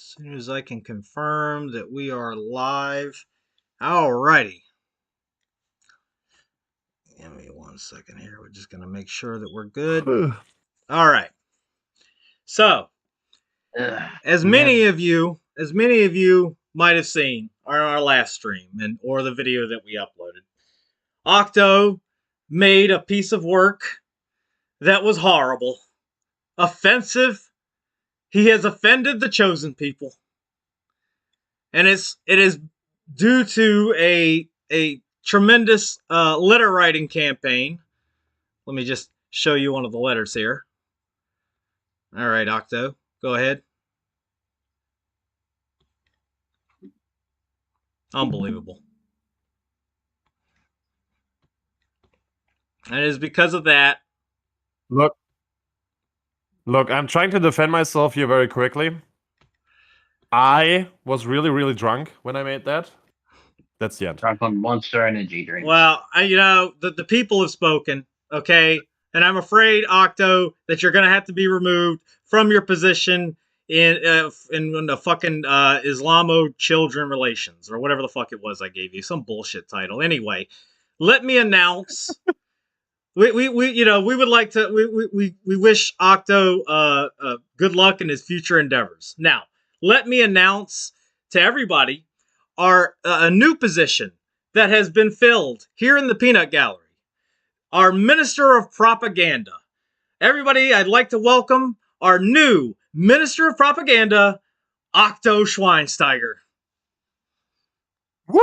As soon as I can confirm that we are live. Alrighty. Give me 1 second here. We're just going to make sure that we're good. All right. So, as many of you might have seen on our last stream or the video that we uploaded, Octo made a piece of work that was horrible, offensive. He has offended the chosen people. And it is due to a tremendous letter writing campaign. Let me just show you one of the letters here. All right, Octo, go ahead. Unbelievable. And it is because of that. Look, I'm trying to defend myself here very quickly. I was really, really drunk when I made that. That's the end. Drunk on Monster Energy drinks. Well, the people have spoken, okay? And I'm afraid, Octo, that you're going to have to be removed from your position in the fucking Islamo-children relations, or whatever the fuck it was I gave you. Some bullshit title. Anyway, let me announce... We would like to... We wish Octo good luck in his future endeavors. Now, let me announce to everybody a new position that has been filled here in the Peanut Gallery. Our Minister of Propaganda. Everybody, I'd like to welcome our new Minister of Propaganda, Octo Schweinsteiger. Woo!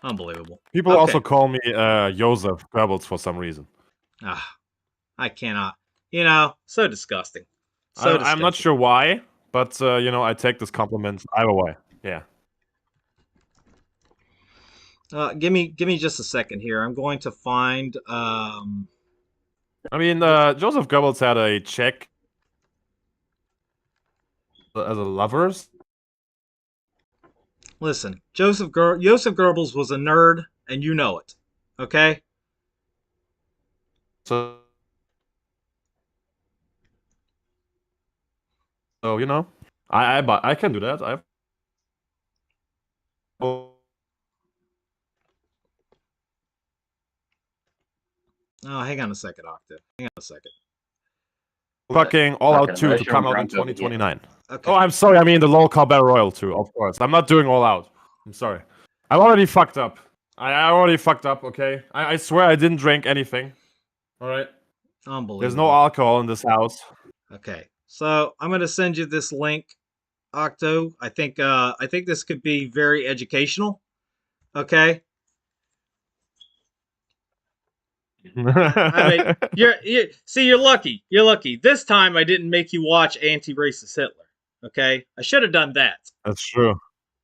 Unbelievable. People also call me Joseph Goebbels for some reason. I cannot. So disgusting. I'm not sure why, but I take this compliment either way. Yeah. Give me just a second here. I'm going to find. Joseph Goebbels had a check as a lovers. Listen, Joseph Goebbels was a nerd, and you know it. Okay. So I can do that. Oh, hang on a second, Octave. Hang on a second. Fucking All Out 2 to come out in 2029. Okay. Oh, I'm sorry. I mean the LOL Call Battle Royale 2, of course. I'm not doing All Out. I'm sorry. I already fucked up. I already fucked up, okay? I swear I didn't drink anything. Alright? Unbelievable. There's no alcohol in this house. Okay. So, I'm going to send you this link, Octo. I think this could be very educational. Okay? I mean, you're lucky. You're lucky. This time I didn't make you watch Anti-Racist Hitler. Okay? I should have done that. That's true.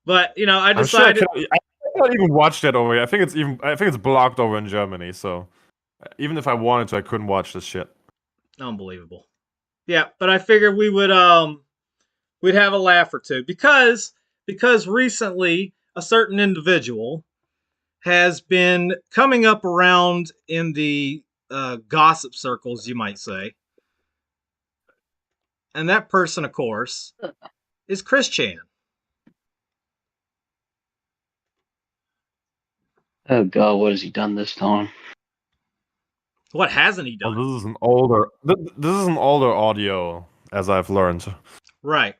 But, I decided... I can't even watch that over here. I think it's blocked over in Germany, so... Even if I wanted to, I couldn't watch this shit. Unbelievable. Yeah, but I figured we'd have a laugh or two. Because recently, a certain individual has been coming up around in the gossip circles, you might say. And that person, of course, is Chris Chan. Oh God, what has he done this time? What hasn't he done? Well, this is an older audio, as I've learned. Right.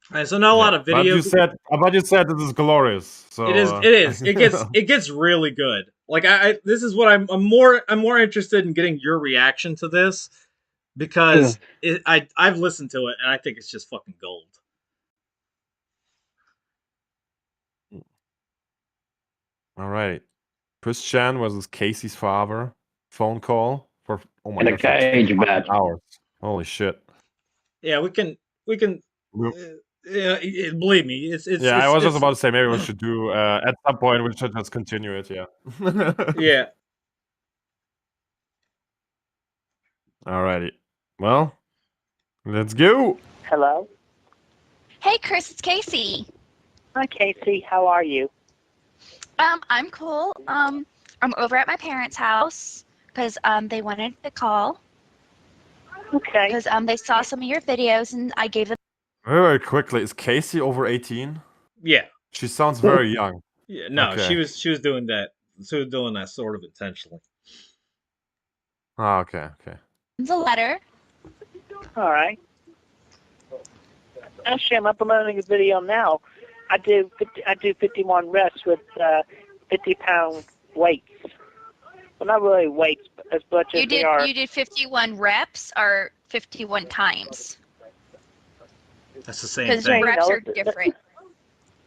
Right, so not a lot of videos. But you said this is glorious. So it is. It gets really good. Like this is what I'm more interested in getting your reaction to this, because I've listened to it and I think it's just fucking gold. All right, Chris Chan versus Casey's father. Phone call for in a cage about hours. Holy shit! Yeah, we can. Believe me, it's. I was just about to say maybe we should do at some point we should just continue it. Yeah. Yeah. Alrighty. Well, let's go. Hello. Hey, Chris, it's Casey. Hi, Casey. How are you? I'm cool. I'm over at my parents' house because they wanted to call. Okay. because they saw some of your videos and I gave them. Very quickly, is Casey over 18? Yeah. She sounds very young. Yeah. No, Okay. she was doing that. She was doing that sort of intentionally. Ah, okay. The letter. All right. Actually, I'm uploading a video now. I do 51 reps with 50-pound weights. Well, not really weights, but as much as they are. You did 51 reps or 51 times? That's the same Because thing. reps are different.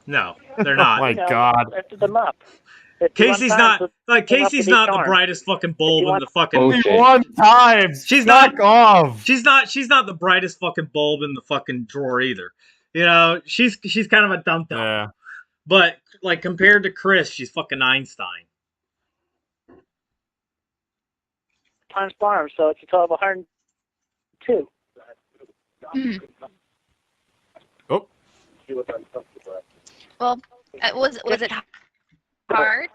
No, they're Oh not. my God. Lifted them up. 51 Casey's times not with- like Casey's to be not the charmed. brightest fucking bulb in the fucking. Bullshit. 1 time. She's Fuck off. She's not the brightest fucking bulb in the fucking drawer either. You know, she's kind of a dum dum. Yeah. But like compared to Chris, she's fucking Einstein. Times farm, so it's a total of 102. Mhm. Oh. Well, was it hard?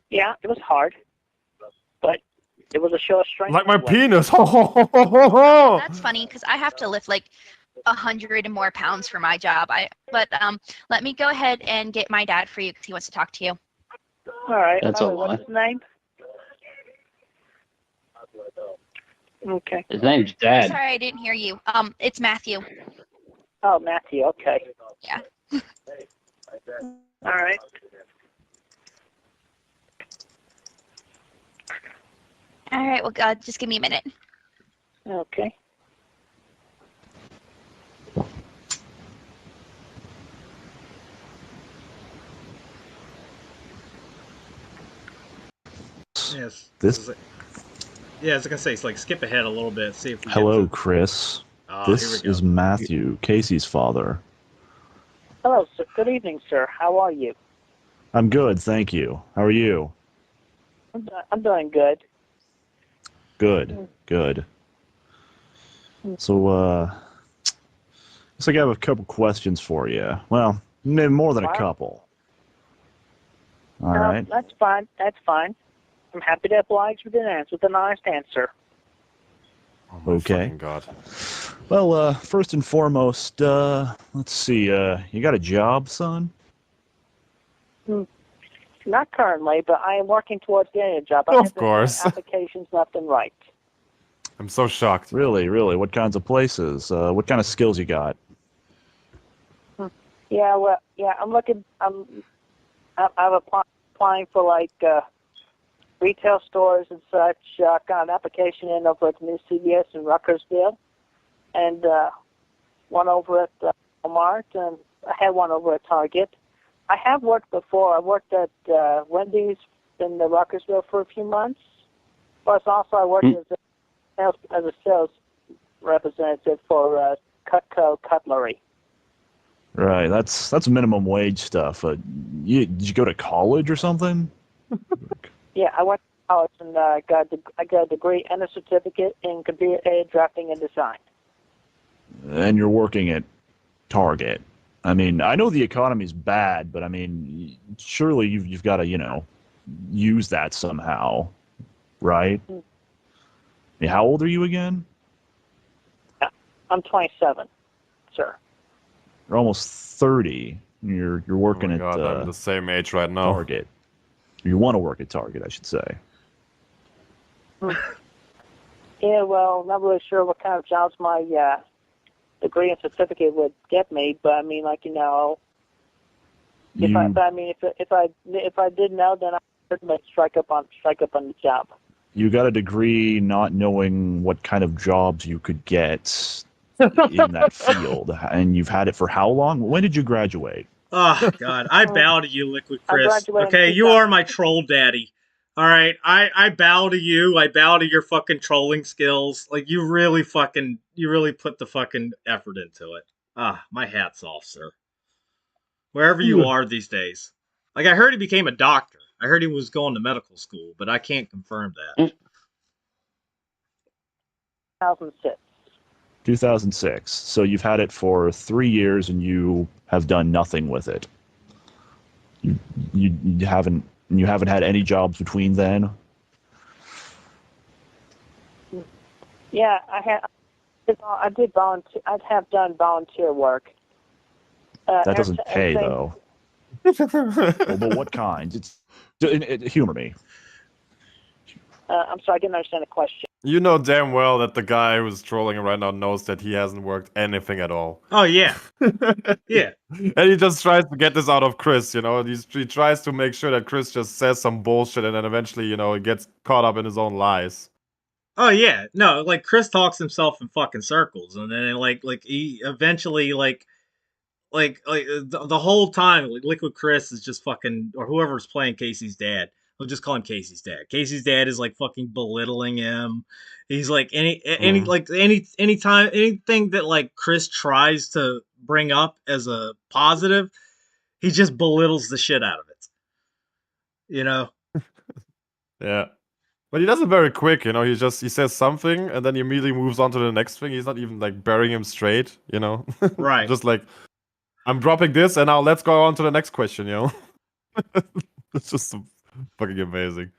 Yeah, it was hard, but it was a show of strength. Like my anyway. penis. That's funny because I have to lift like 100 and more pounds for my job. But let me go ahead and get my dad for you because he wants to talk to you. All right. That's by a the way, lot. What's his name? Okay. His name's Dad. Sorry, I didn't hear you. It's Matthew. Oh, Matthew. Okay. Yeah. All right. All right. Well, just give me a minute. Okay. Yes. This- Yeah, I was gonna say, it's like skip ahead a little bit, see if we Hello, get to... Chris. Oh, here This we go. is Matthew, Casey's father. Hello, sir. Good evening, sir. How are you? I'm good, thank you. How are you? I'm doing good. Good, good. So, looks like I have a couple questions for you. Well, maybe more than a What? couple. All No, right. That's fine. That's fine. I'm happy to oblige with an honest answer. Oh my Okay. fucking God. Well, first and foremost, let's see. You got a job, son? Not currently, but I am working towards getting a job. I Of have been course. sending applications left and right. I'm so shocked. Really, really? What kinds of places? What kind of skills you got? Yeah, well, yeah, I'm looking. I'm applying for like retail stores and such. Got an application in over at the new CVS in Ruckersville, and one over at Walmart, and I had one over at Target. I have worked before. I worked at Wendy's in the Ruckersville for a few months. Plus, also I worked as a sales representative for Cutco Cutlery. Right, that's minimum wage stuff. Did you go to college or something? Yeah, I went to college and I got a degree and a certificate in computer-aided drafting and design. And you're working at Target. I mean, I know the economy's bad, but I mean, surely you've got to, use that somehow, right? I mean, how old are you again? I'm 27, sir. You're almost 30. You're working Oh my God, I'm at the same age right now. Target. You want to work at Target, I should say. Yeah, well, not really sure what kind of jobs my degree and certificate would get me, but I mean, like if I did know, then I would strike up on the job. You got a degree not knowing what kind of jobs you could get in that field, and you've had it for how long? When did you graduate? Oh God, I bow to you, Liquid I Chris. graduated in Okay, you are my troll daddy. All right, I bow to you. I bow to your fucking trolling skills. Like you really put the fucking effort into it. Ah, my hat's off, sir. Wherever you are these days. Like I heard he became a doctor. I heard he was going to medical school, but I can't confirm that. 2006. 2006. So you've had it for 3 years, and you have done nothing with it. You haven't had any jobs between then. Yeah, I did volunteer. I have done volunteer work. That doesn't pay, everything- though. Well, but what kind? Humor me. I'm sorry, I didn't understand the question. You know damn well that the guy who's trolling him right now knows that he hasn't worked anything at all. Oh yeah, yeah. And he just tries to get this out of Chris, you know. He tries to make sure that Chris just says some bullshit and then eventually, you know, he gets caught up in his own lies. Oh yeah, no, like Chris talks himself in fucking circles, and then like he eventually the whole time like Liquid Chris is just fucking, or whoever's playing Casey's dad. We'll just call him Casey's dad. Casey's dad is like fucking belittling him. He's like anytime anything that like Chris tries to bring up as a positive, he just belittles the shit out of it. You know? Yeah. But he does it very quick, you know. He says something and then he immediately moves on to the next thing. He's not even like burying him straight, you know. Right. Just like, I'm dropping this and now let's go on to the next question, you know. It's just fucking amazing.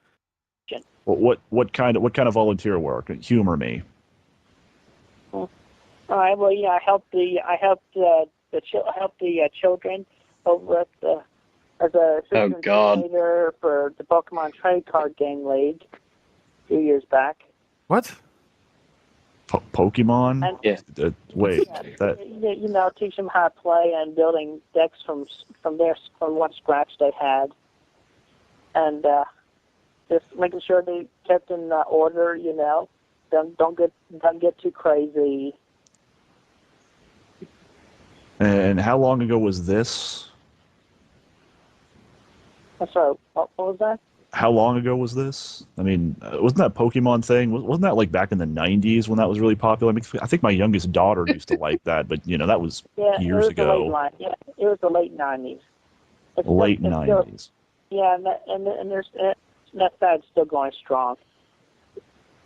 What kind of volunteer work? Humor me. All right. Well, yeah, I helped the children over at the as a assistant coordinator for the Pokemon Trade Card Game League a few years back. What? Pokemon? And, wait, that you know, teach them how to play and building decks from what scratch they had, and just making sure they kept in order. You know, don't get too crazy. And how long ago was this? I'm sorry, what was that? How long ago was this? I mean, wasn't that Pokemon thing? Wasn't that like back in the 90s when that was really popular? I mean, I think my youngest daughter used to like that, but you know, that was years ago. It was the late 90s. Late 90s. Yeah, and there's that side's still going strong.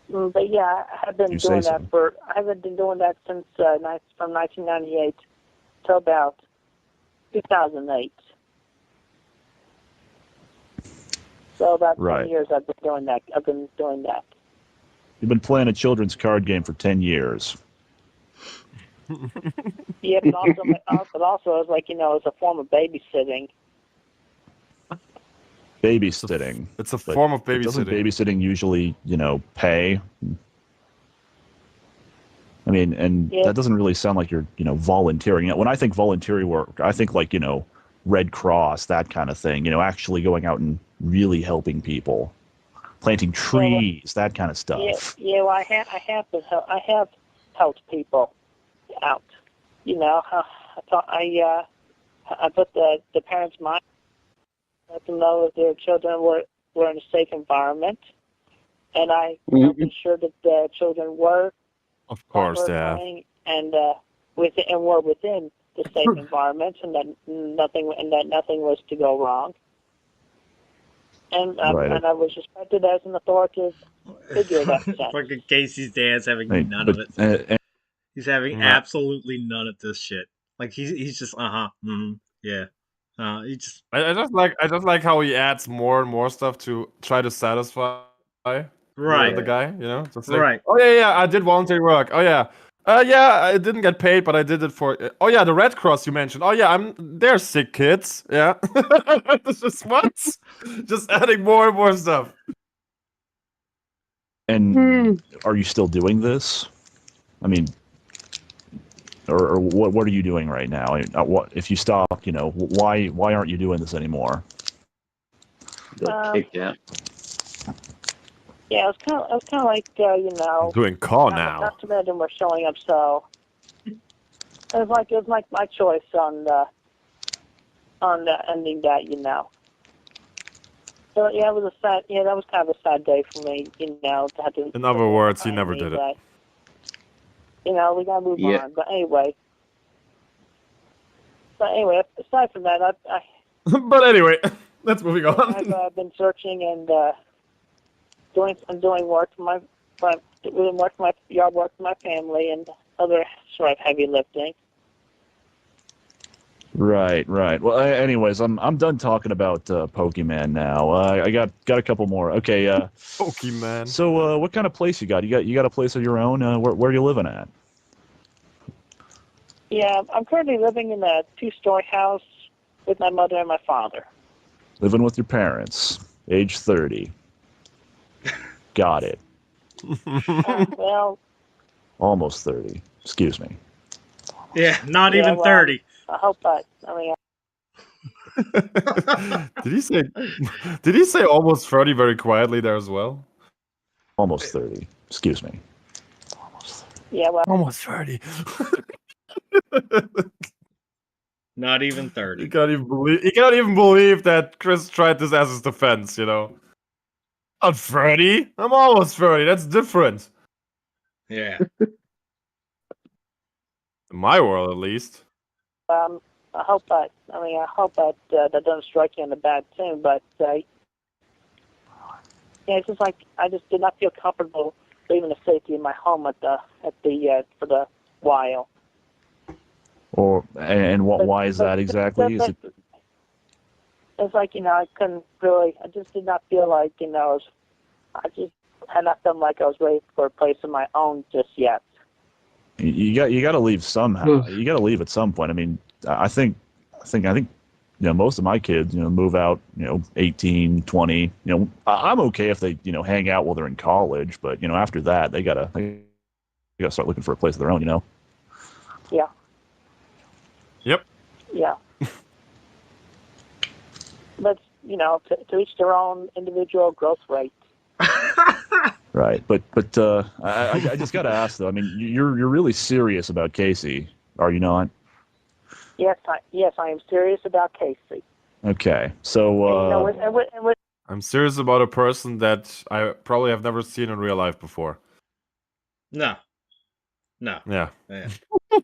But yeah, I have been doing that I haven't been doing that since from 1998 till about 2008. So about 10 years I've been doing that. You've been playing a children's card game for 10 years. Yeah, but also it's like, you know, it's a form of babysitting. Babysitting. It's a form of babysitting. Doesn't babysitting usually, you know, pay? I mean, and that doesn't really sound like you're, you know, volunteering. When I think voluntary work, I think like, you know, Red Cross, that kind of thing, you know, actually going out and really helping people, planting trees, that kind of stuff. Yeah, well, I have helped people out. You know, I put the parents' mind, let them know that their children were in a safe environment, and I ensure that the children were, of course, yeah, and were within the safe environment, and that nothing was to go wrong. And I was respected as an authoritative figure in that sense. Fucking Casey's dad's having none of it. He's having absolutely none of this shit. Like he's just yeah. He just. I just like how he adds more and more stuff to try to satisfy the guy. You know, just like, oh yeah, I did voluntary work. Oh yeah. Yeah, I didn't get paid, but I did it for. Oh yeah, the Red Cross you mentioned. Oh yeah, they're sick kids. Yeah, it's just what? Just adding more and more stuff. And are you still doing this? I mean, or what are you doing right now? I mean, what if you stop? You know, why aren't you doing this anymore? Got kicked out. Yeah, it was kind of like you know. Doing call now. Not too many of them were showing up, so it was like my choice on ending that, you know. So yeah, it was that was kind of a sad day for me, you know. To have to. In other words, he never did it. You know, we gotta move on. But anyway, aside from that, I But anyway, let's moving on. I've been searching and. Doing work for my yard work for my family and other sort of heavy lifting. Right. Well, anyways, I'm done talking about Pokemon now. I got a couple more. Okay. Pokemon. So, what kind of place you got? You got a place of your own? Where are you living at? Yeah, I'm currently living in a 2-story house with my mother and my father. Living with your parents, age 30. Got it. Well, Almost 30. Excuse me. Yeah, not even 30. I hope I mean, Did he say almost 30 very quietly there as well? Almost 30. Excuse me. yeah, well, Almost 30. Not even 30. He cannot even believe that Chris tried this as his defense, you know. Not 30. I'm almost 30. That's different. Yeah. In my world, at least. I hope that that doesn't strike you in a bad tune, but yeah, it's just like I just did not feel comfortable leaving the safety of my home for the while. Why is that exactly? It's like, I couldn't really, I just did not feel like, I just had not felt like I was ready for a place of my own just yet. You got to leave somehow. You got to leave at some point. I mean, I think most of my kids, move out, 18, 20, I'm okay if they, hang out while they're in college, but, after that, they gotta start looking for a place of their own, Yeah. Yep. Yeah. But, to each their own individual growth rate. Right. But I just got to ask, though, I mean, you're really serious about Casey, are you not? Yes, I am serious about Casey. Okay. So, I'm serious about a person that I probably have never seen in real life before. No. Yeah. Yeah.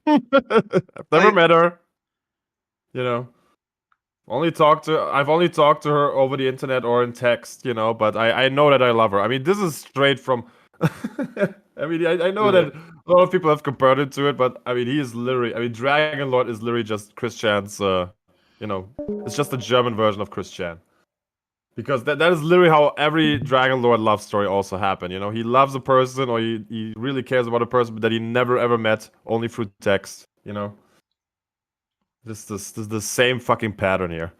I've never met her. I've only talked to her over the internet or in text, but I know that I love her. I mean, this is straight from I mean, I know that a lot of people have compared it to it, but I mean, Dragon Lord is literally just Chris Chan's, it's just a German version of Chris Chan. Because that is literally how every Dragon Lord love story also happened. He loves a person, or he really cares about a person that he never ever met, only through text. This is the same fucking pattern here.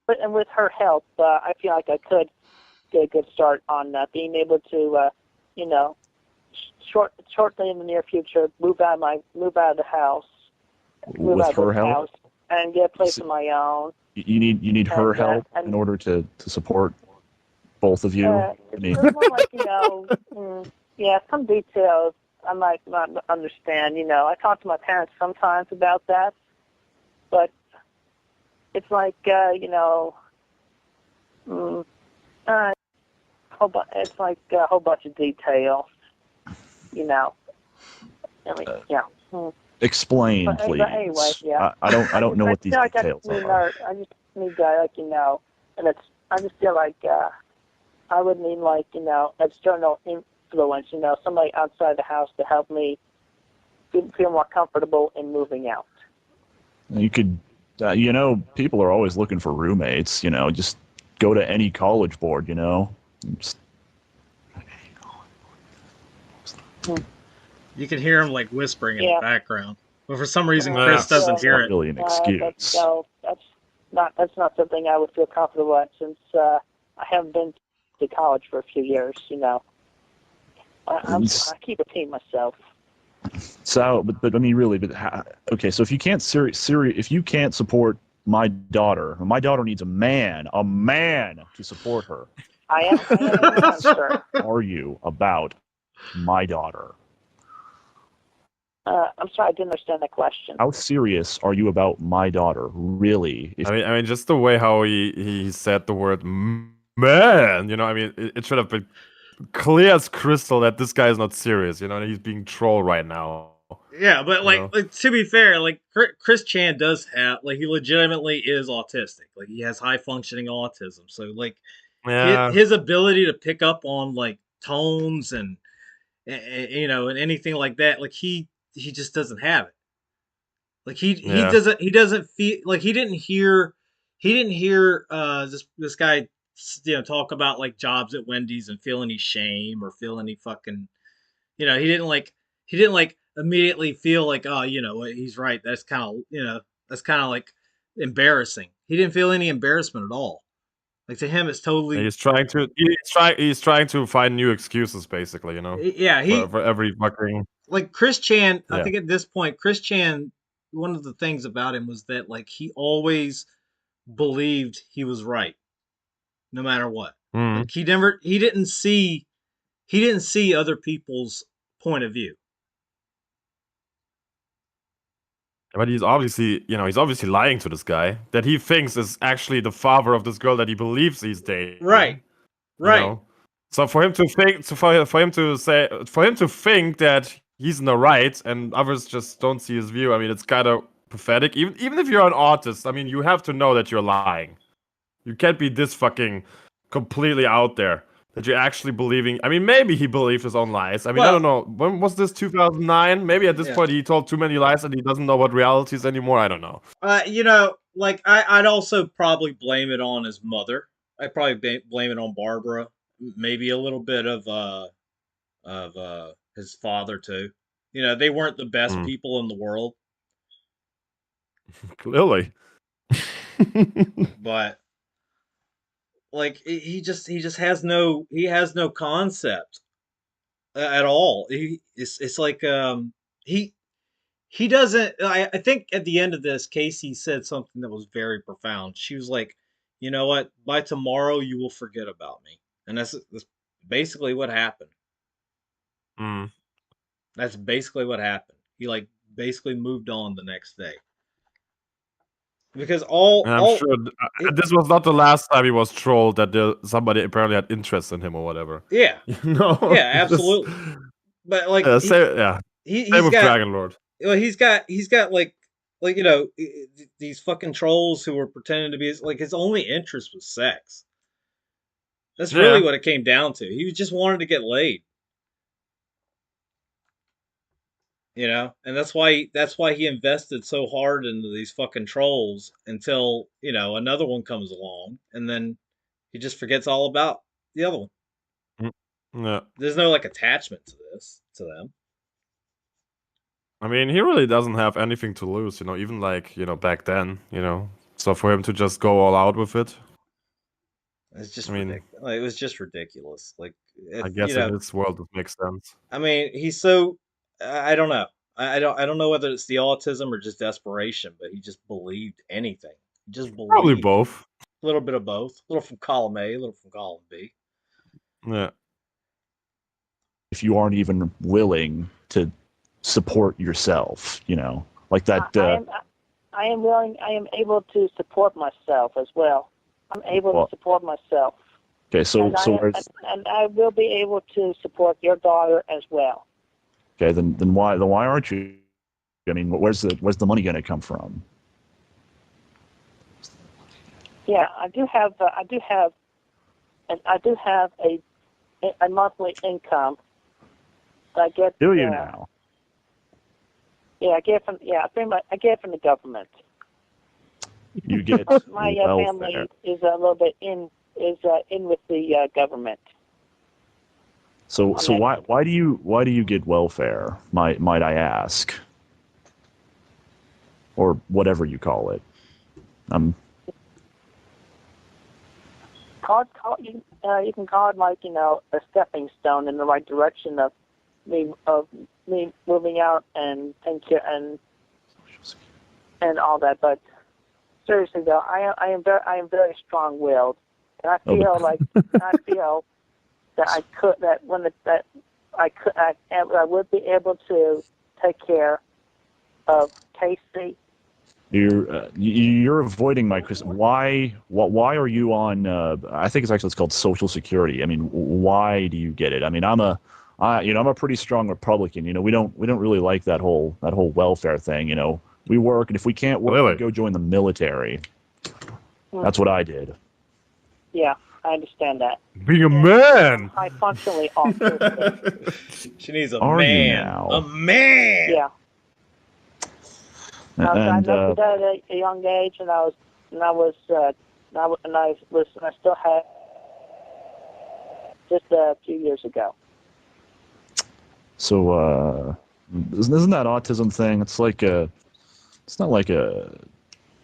And with her help, I feel like I could get a good start on being able to, shortly in the near future, move out of the house, with her help, and get a place of my own. You need her help in order to support both of you. Some details I might not understand. I talk to my parents sometimes about that, but it's like it's like a whole bunch of details. Explain, please. But anyway, yeah. I don't know what these details are. I just need and I just feel like I would need external influence, somebody outside the house to help me feel more comfortable in moving out. You could, people are always looking for roommates. Just go to any college board. You can hear him like whispering in the background, but for some reason Chris doesn't hear it. Really an excuse. That's not something I would feel comfortable at since I haven't been to college for a few years. I keep repeating myself. So, but I mean, really, okay. So if you can't if you can't support my daughter needs a man to support her. I am sure. Are you about my daughter? I'm sorry, I didn't understand the question. How serious are you about my daughter? Really? I mean, just the way how he said the word man. It should have been clear as crystal that this guy is not serious. He's being trolled right now. Yeah, but like to be fair, like Chris Chan does have he legitimately is autistic. Like he has high functioning autism. So like his ability to pick up on like tones and and anything like that, like he just doesn't have it. Like he doesn't feel like he didn't hear this guy talk about like jobs at Wendy's and feel any shame or feel any fucking he didn't like immediately feel like, oh, he's right, that's kind of like embarrassing. He didn't feel any embarrassment at all. Like to him, it's totally. He's trying to find new excuses, basically. Yeah, for every fucking. Like Chris Chan, I think at this point, Chris Chan, one of the things about him was that like he always believed he was right, no matter what. Like he didn't see other people's point of view. But he's obviously lying to this guy that he thinks is actually the father of this girl that he believes he's dating. Right. So for him to think, that he's in the right and others just don't see his view, I mean, it's kind of pathetic. Even if you're an artist, I mean, you have to know that you're lying. You can't be this fucking completely out there that you're actually believing. I mean, maybe he believed his own lies. I mean, I don't know. When was this? 2009? Maybe at this point he told too many lies and he doesn't know what reality is anymore. I don't know. Like I'd also probably blame it on his mother. I'd probably blame it on Barbara. Maybe a little bit of his father too. They weren't the best people in the world. Clearly. But like he just has no concept at all. It's like he doesn't. I think at the end of this, Casey said something that was very profound. She was like, "You know what? By tomorrow, you will forget about me," and that's basically what happened. That's basically what happened. He like basically moved on the next day. Because I'm sure this was not the last time he was trolled that somebody apparently had interest in him or whatever. Yeah. Yeah, absolutely. But like he's got Dragon Lord. Well, he's got like these fucking trolls who were pretending to be his only interest was sex. That's really what it came down to. He just wanted to get laid. And that's why he invested so hard into these fucking trolls until, another one comes along and then he just forgets all about the other one. Yeah. There's no like attachment to them. I mean, he really doesn't have anything to lose, even like, back then, So for him to just go all out with it. It's just ridiculous. It was just ridiculous. Like I guess in this world it makes sense. I mean, he's so I don't know. I don't know whether it's the autism or just desperation, but he just believed anything. He just believed. Probably both. A little bit of both. A little from column A, a little from column B. Yeah. If you aren't even willing to support yourself, like that. I am willing. I am able to support myself as well. I'm able to support myself. Okay, and I will be able to support your daughter as well. Okay, then why aren't you? I mean, where's the money going to come from? Yeah, I do have a monthly income. I get. Do you now? Yeah, I get from the government. You get my family is a little bit in with the government. So why do you get welfare? Might I ask, or whatever you call it? You can call it like a stepping stone in the right direction of me moving out and all that. But seriously though, I am very strong-willed, and I feel that I would be able to take care of Casey. You're avoiding my question. Why are you on? I think it's called Social Security. I mean, why do you get it? I mean, I'm a pretty strong Republican. We don't really like that whole welfare thing. We work, and if we can't work, we go join the military. That's what I did. Yeah, I understand that. Being a man. I functionally autistic. She needs a Are man. You now? A man. Yeah. I met that at a young age, and I still had just a few years ago. So, isn't that autism thing? It's like it's not like you're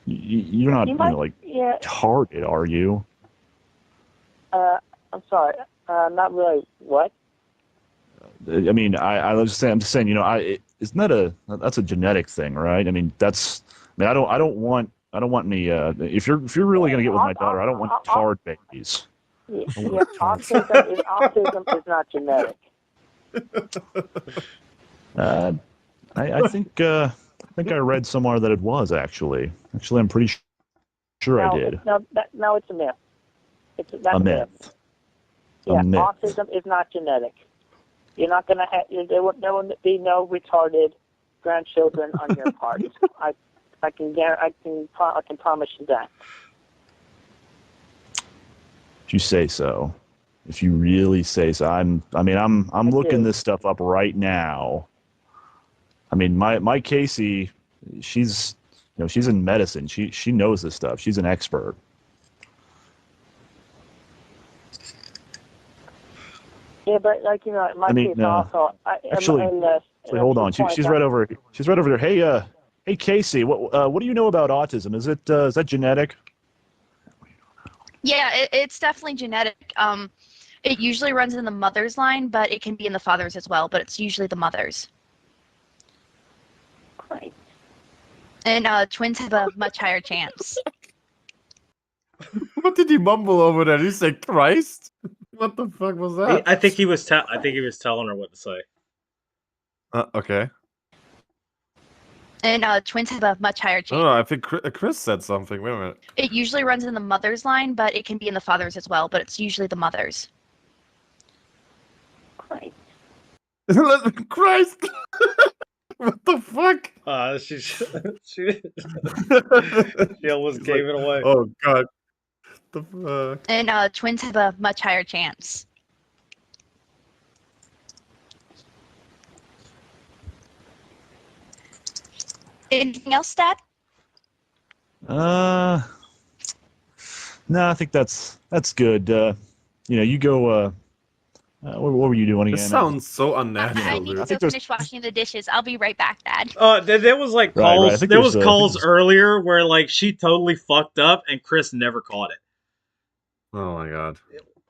not retarded, are you? I'm sorry, not really. What? I mean, I'm just saying, isn't that that's a genetic thing, right? I mean, I don't want any. If you're really gonna get with my daughter, I don't want tard babies. Yeah, autism is not genetic. I think I read somewhere that it was actually. Actually, I'm pretty sure I did. No, it's a myth. That's a myth. Yeah, myth. Autism is not genetic. You're not going to have. There will be no retarded grandchildren on your part. I can promise you that. If you say so. If you really say so. I'm looking this stuff up right now. I mean, my Casey, she's in medicine. She knows this stuff. She's an expert. Yeah, but my case also. Actually, hold on. She's right over. She's right over there. Hey, Casey. What do you know about autism? Is that genetic? Yeah, it's definitely genetic. It usually runs in the mother's line, but it can be in the father's as well. But it's usually the mother's. Right. And twins have a much higher chance. What did he mumble over there? Did he say Christ? What the fuck was that? I think he was telling her what to say. Okay. And twins have a much higher chance. No, I think Chris said something. Wait a minute. It usually runs in the mother's line, but it can be in the father's as well. But it's usually the mother's. Christ. Christ. What the fuck? She almost gave it away. Oh god. The fuck? And twins have a much higher chance. Anything else, Dad? No, I think that's good. You go. What were you doing again? This sounds so unnatural. I need to go finish washing the dishes. I'll be right back, Dad. There was calls. Right. There was calls earlier where she totally fucked up and Chris never caught it. Oh my god.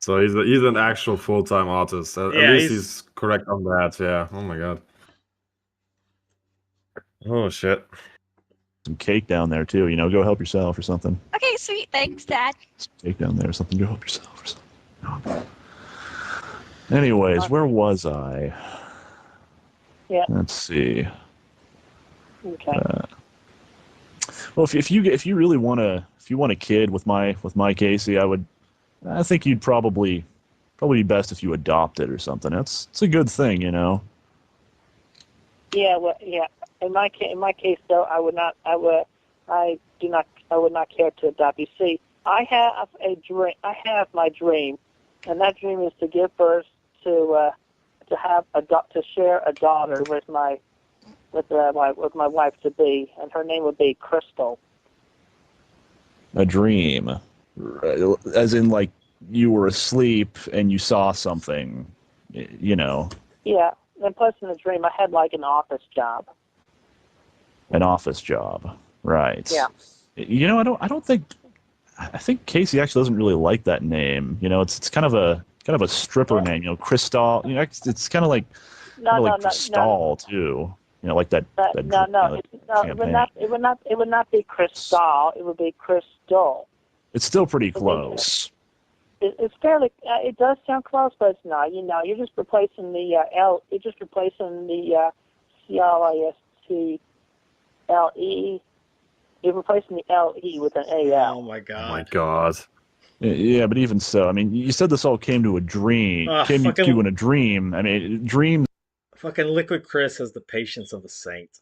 So he's an actual full-time artist. At least he's correct on that. Yeah. Oh my god. Oh shit. Some cake down there too. Go help yourself or something. Okay, sweet. Thanks, Dad. Cake down there or something. Go help yourself or something. Anyways, where was I? Yeah. Let's see. Okay. Well, if you really want a kid with my Casey, I think you'd probably be best if you adopt it or something. It's a good thing, Yeah. Well, yeah. In my case, though, I would not care to adopt. You see, I have a dream. I have my dream, and that dream is to give birth to share a daughter with my wife to be, and her name would be Crystal. A dream, as in you were asleep and you saw something, Yeah, and plus in the dream I had an office job. An office job, right? Yeah. I think Casey actually doesn't really like that name. It's kind of a stripper name. Crystal. It's kind of like Crystal too. Like that. It would not be Crystal. It would be Crystal. It's still pretty close. It's fairly. It does sound close, but it's not. You're just replacing the L. You're just replacing the CRISTLE. You're replacing the LE with an AL. Oh my god. Oh my god. Yeah, but even so, I mean, you said this all came to a dream. Came to you in a dream. I mean, dreams. Fucking Liquid Chris has the patience of a saint.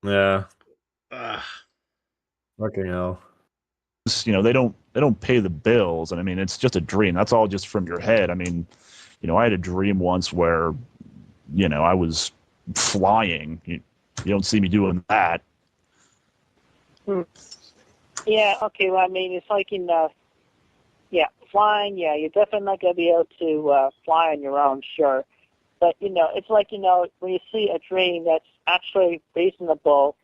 Yeah. Ugh. Fucking hell. They don't pay the bills, and I mean, it's just a dream. That's all just from your head. I mean, I had a dream once where, I was flying. You don't see me doing that. Yeah, okay, well, I mean, it's like flying, you're definitely not going to be able to fly on your own, sure. But, it's like, when you see a dream that's actually reasonable,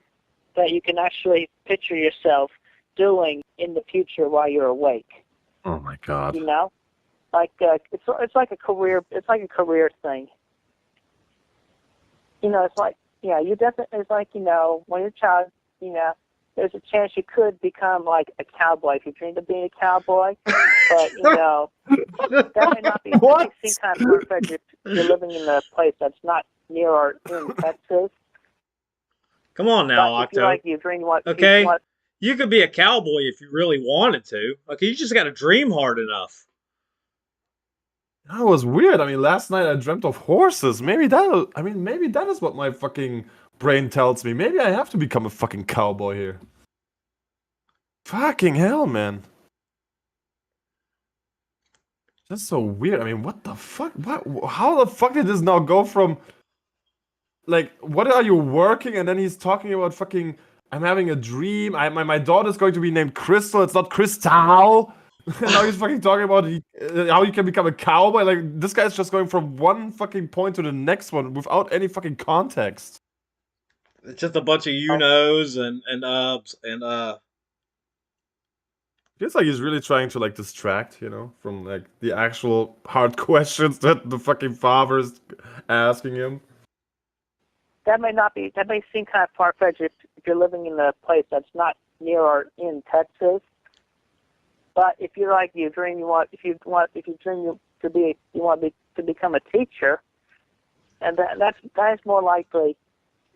that you can actually picture yourself doing in the future while you're awake. Oh my God. Like it's like a career thing. It's like you definitely, it's like when you're a child, there's a chance you could become like a cowboy if you dreamed of being a cowboy. But that may not be. That may seem kind of far-fetched if you're living in a place that's not near or in Texas. Come on now, Octo. Okay, you could be a cowboy if you really wanted to. Okay, you just got to dream hard enough. That was weird. I mean, last night I dreamt of horses. Maybe that is what my fucking brain tells me. Maybe I have to become a fucking cowboy here. Fucking hell, man. That's so weird. I mean, what the fuck? How the fuck did this now go from... Like, what are you working? And then he's talking about fucking... I'm having a dream. My daughter's going to be named Crystal. It's not Crystal. Now he's fucking talking about how you can become a cowboy. Like, this guy's just going from one fucking point to the next one without any fucking context. It's just a bunch of you-knows and Feels like he's really trying to, like, distract, from, like, the actual hard questions that the fucking father is asking him. That may seem kind of far-fetched if you're living in a place that's not near or in Texas. But if you dream to become a teacher, and that is more likely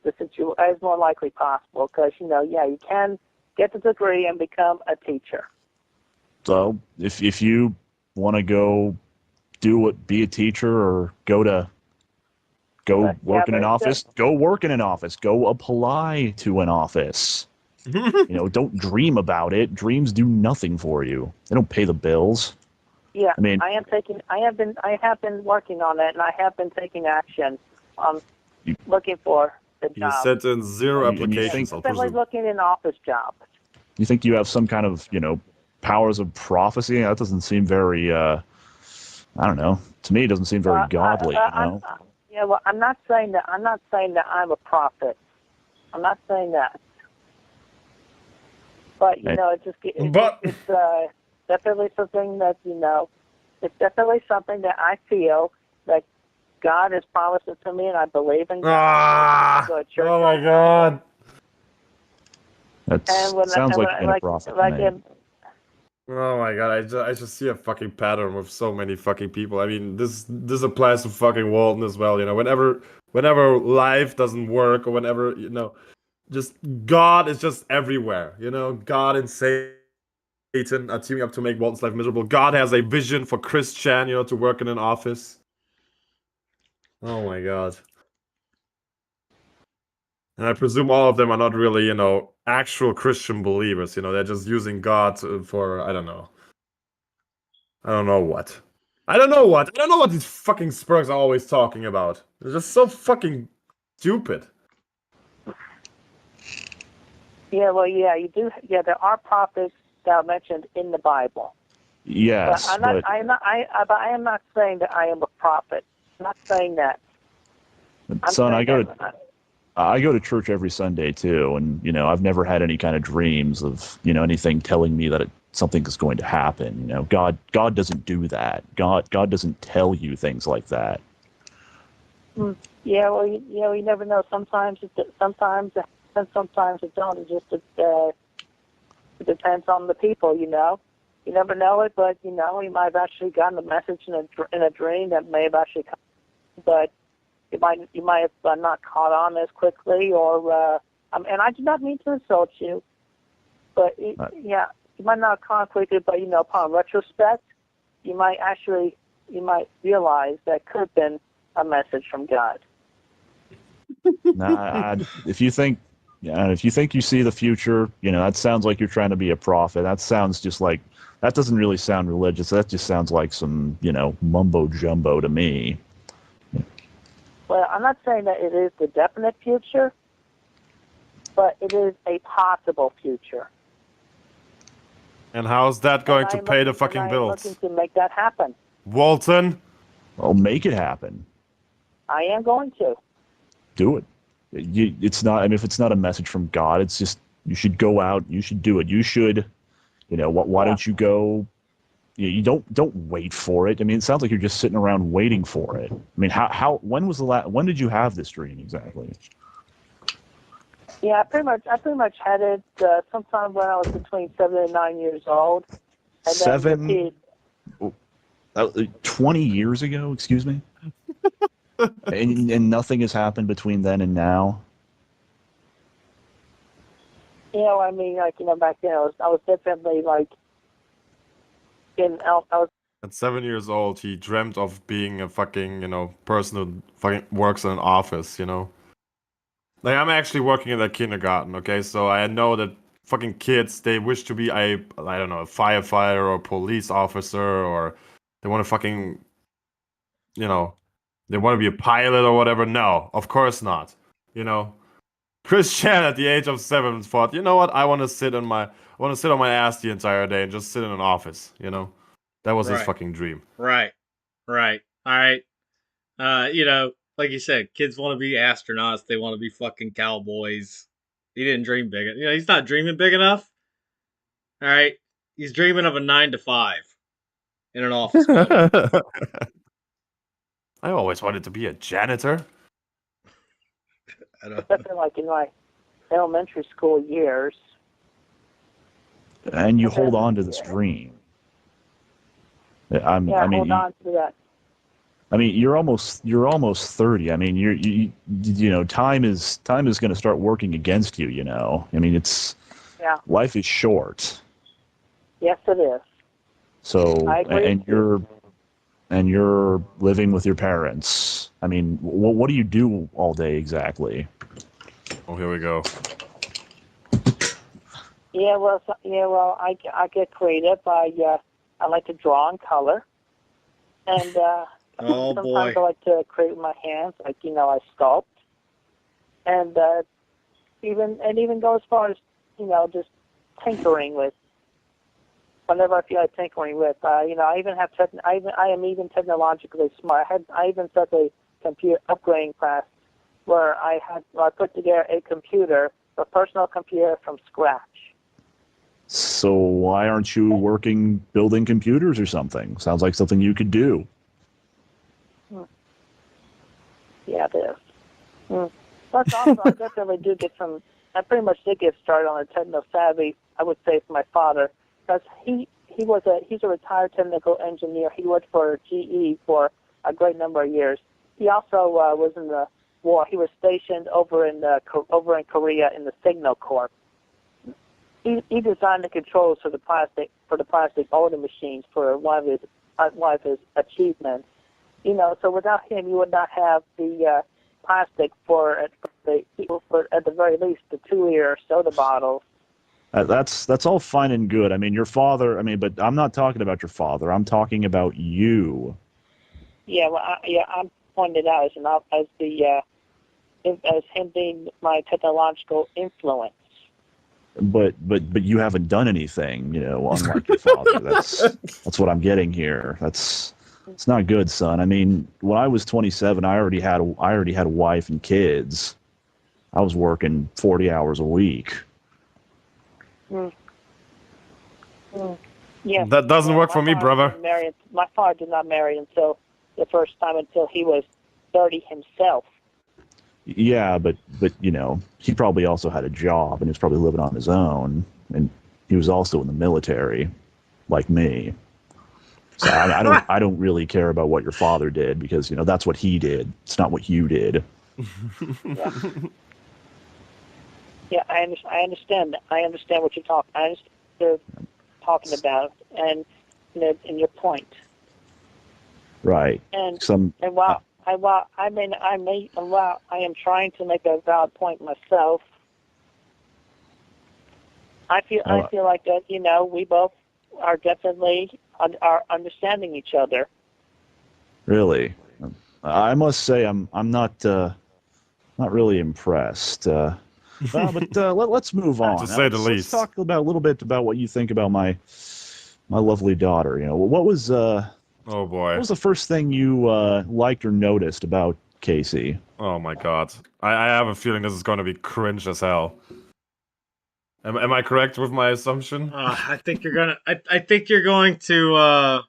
that is more likely possible because you can get the degree and become a teacher. So if you want to go be a teacher or go work in an office, go work in an office, go apply to an office. Don't dream about it. Dreams do nothing for you. They don't pay the bills. Yeah, I have been working on it, and I have been taking action on looking for the job. You sent in 0 applications. I've been looking in office jobs. You think you have some kind of, powers of prophecy? That doesn't seem very, I don't know. To me, it doesn't seem very godly. Well, I'm not saying that I'm a prophet. I'm not saying that. But it's definitely something that it's definitely something that I feel that God has promised it to me, and I believe in God. Oh my God! That sounds like being a prophet. Oh my God! I just see a fucking pattern with so many fucking people. I mean, this applies to fucking Walton as well. Whenever life doesn't work, or whenever just God is just everywhere. God and Satan are teaming up to make Walton's life miserable. God has a vision for Chris Chan, to work in an office. Oh my God. And I presume all of them are not really, actual Christian believers. They're just using God for, I don't know. I don't know what. I don't know what these fucking Spurgs are always talking about. They're just so fucking stupid. Yeah, well, you do. Yeah, there are prophets that are mentioned in the Bible. Yes, but I am not saying that I am a prophet. I'm not saying that. Son, I go to church every Sunday too, and I've never had any kind of dreams of anything telling me that something is going to happen. God doesn't do that. God doesn't tell you things like that. Yeah, well, you never know. Sometimes it don't. It just it depends on the people. You never know it, but you might have actually gotten a message in a dream that may have actually come, but you might have not caught on as quickly, or and I do not mean to insult you, but you might not have caught on quickly, but upon retrospect, you might realize that could have been a message from God. If you think you see the future, that sounds like you're trying to be a prophet. That sounds just like, that doesn't really sound religious. That just sounds like some, mumbo jumbo to me. Well, I'm not saying that it is the definite future, but it is a possible future. And how's that going to pay the fucking bills? I'm looking to make that happen. Walton? Well, make it happen. I am going to. Do it. It's not. I mean, if it's not a message from God, it's just you should go out. You should do it. You should. Why don't you go? You don't wait for it. I mean, it sounds like you're just sitting around waiting for it. I mean, when did you have this dream exactly? Yeah, I pretty much had it sometime when I was between 7 and 9 years old. And 7? 20 years ago? Excuse me. and nothing has happened between then and now. I mean, back then I was definitely like I was. At 7 years old, he dreamt of being a fucking, person who fucking works in an office, Like, I'm actually working in that kindergarten, okay? So I know that fucking kids, they wish to be I don't know, a firefighter or a police officer, or they want to fucking, they want to be a pilot or whatever. No, of course not. Chris Chan at the age of 7 thought, you know what? I want to sit on my ass the entire day and just sit in an office. That was his fucking dream. Right. All right. Like you said, kids want to be astronauts. They want to be fucking cowboys. He didn't dream big. He's not dreaming big enough. All right. He's dreaming of a 9 to 5 in an office. I always wanted to be a janitor. I don't Especially like in my elementary school years. And you hold on to this dream. Hold on to that. I mean, you're almost 30. I mean, time is going to start working against you. I mean, life is short. Yes, it is. So, I agree. and you're living with your parents. I mean, what do you do all day exactly? Oh, here we go. Well, I get creative. I like to draw in color, and sometimes I like to create with my hands. Like I sculpt, and even go as far as just tinkering with. Whenever I feel like tinkering with, I am even technologically smart. I even set a computer upgrading class where I put together a personal computer from scratch. So why aren't you building computers or something? Sounds like something you could do. Yeah, it is. Plus, also, I definitely I pretty much did get started on the techno savvy, I would say, from my father. Because he's a retired technical engineer. He worked for GE for a great number of years. He also was in the war. He was stationed over in Korea in the Signal Corps. He designed the controls for the plastic molding machines for one of his achievements. So without him, you would not have the plastic for at the very least the 2-liter soda bottles. That's all fine and good. I mean, your father. I mean, but I'm not talking about your father. I'm talking about you. Yeah, well, I'm pointing out as him being my technological influence. But you haven't done anything, unlike your father. That's what I'm getting here. It's not good, son. I mean, when I was 27, I already had a wife and kids. I was working 40 hours a week. Yeah, that doesn't work for me, brother. My father did not marry until the first time until he was 30 himself. Yeah, but he probably also had a job and he was probably living on his own, and he was also in the military, like me. So I don't really care about what your father did because that's what he did. It's not what you did. Yeah, I understand that. I understand what you're talking about, and your point. Right. And while I am trying to make a valid point myself, I feel like that we both are definitely are understanding each other. Really, I must say I'm not really impressed. But let's move on. To say the Let's least. talk about a little bit about what you think about my lovely daughter. You know, what was oh boy, what was the first thing you liked or noticed about Casey? Oh my god, I have a feeling this is going to be cringe as hell. Am I correct with my assumption? I think you're gonna. I think you're going to.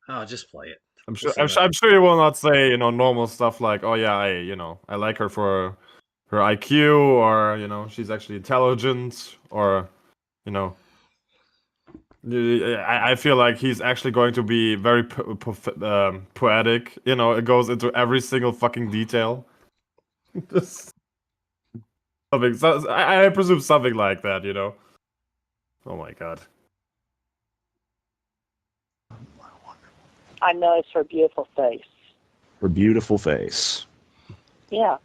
Oh, just play it. I'm sure you will not say normal stuff like, oh yeah, I like her for her IQ, or she's actually intelligent, or I feel like he's actually going to be very poetic. It goes into every single fucking detail. I presume something like that. Oh my god. I know it's her beautiful face. Her beautiful face. Yeah,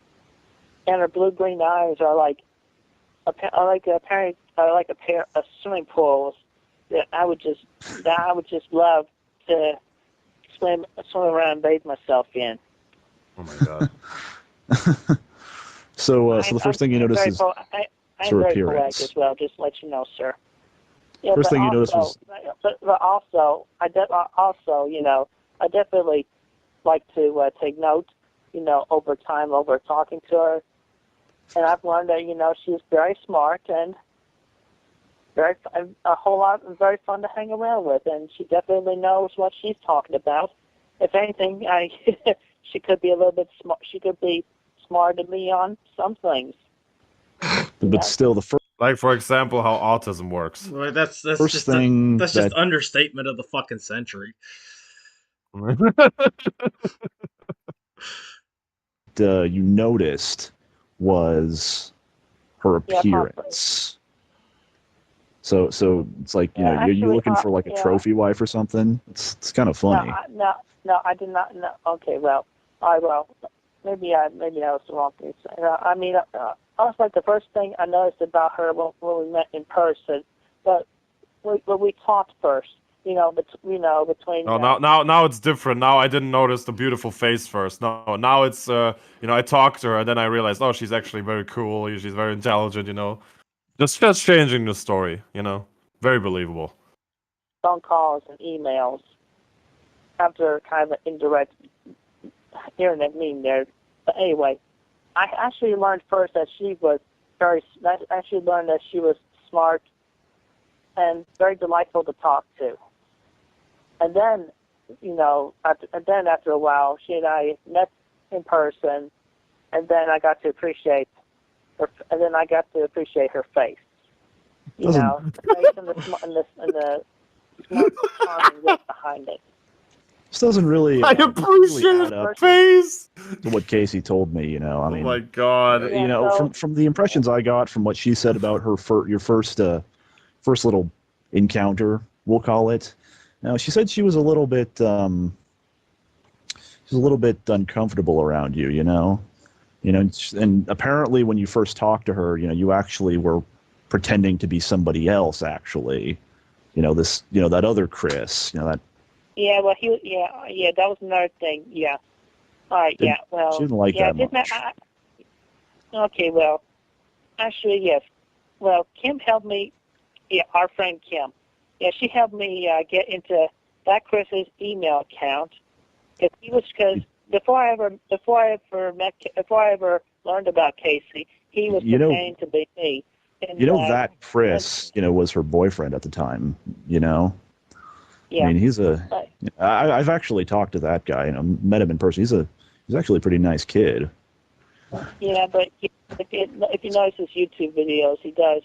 and her blue-green eyes are like a pair of swimming pools that I would just love to swim around and bathe myself in. Oh my god. So the first thing you notice is her very appearance. Poetic as well, just to let you know, sir. Yeah, First thing you notice was... But also, I definitely like to take note, over time, over talking to her. And I've learned that, she's very smart and very very fun to hang around with. And she definitely knows what she's talking about. If anything, she could be a little bit smart. She could be smarter than me on some things. But still, the first... Like, for example, how autism works. Well, that's first just thing that's just understatement of the fucking century. You noticed was her appearance. So it's like you're looking for like a trophy wife or something. It's kind of funny. No, I did not. No. Okay, well, maybe I was the wrong thing to say. I mean, I was like the first thing I noticed about her when we met in person, but when we talked first. Between. No, now it's different. Now I didn't notice the beautiful face first. No, now it's I talked to her and then I realized, oh, she's actually very cool. She's very intelligent. Just changing the story. Very believable. Phone calls and emails after kind of an indirect internet meeting there. But anyway, I actually learned first that she was smart and very delightful to talk to. And then, after a while, she and I met in person, and then I got to appreciate her. And then I got to appreciate her face. The face and the smart charming look behind it. This doesn't really. I appreciate her face. What Casey told me, I mean. Oh my god. From the impressions I got from what she said about her your first little encounter, we'll call it. Now, she said she was a little bit uncomfortable around you, and apparently when you first talked to her, you actually were pretending to be somebody else, actually, that other Chris, that. Yeah, well, that was another thing. Yeah. All right. Well. She didn't like that much. Okay. Well, actually, yes. Well, Kim helped me. Yeah, our friend Kim. Yeah, she helped me get into that Chris's email account. Because before I ever learned about Casey, he was pretending to be me. And, that Chris, was her boyfriend at the time. Yeah. I mean, I've actually talked to that guy. Met him in person. He's actually a pretty nice kid. Yeah, but if you notice his YouTube videos, he does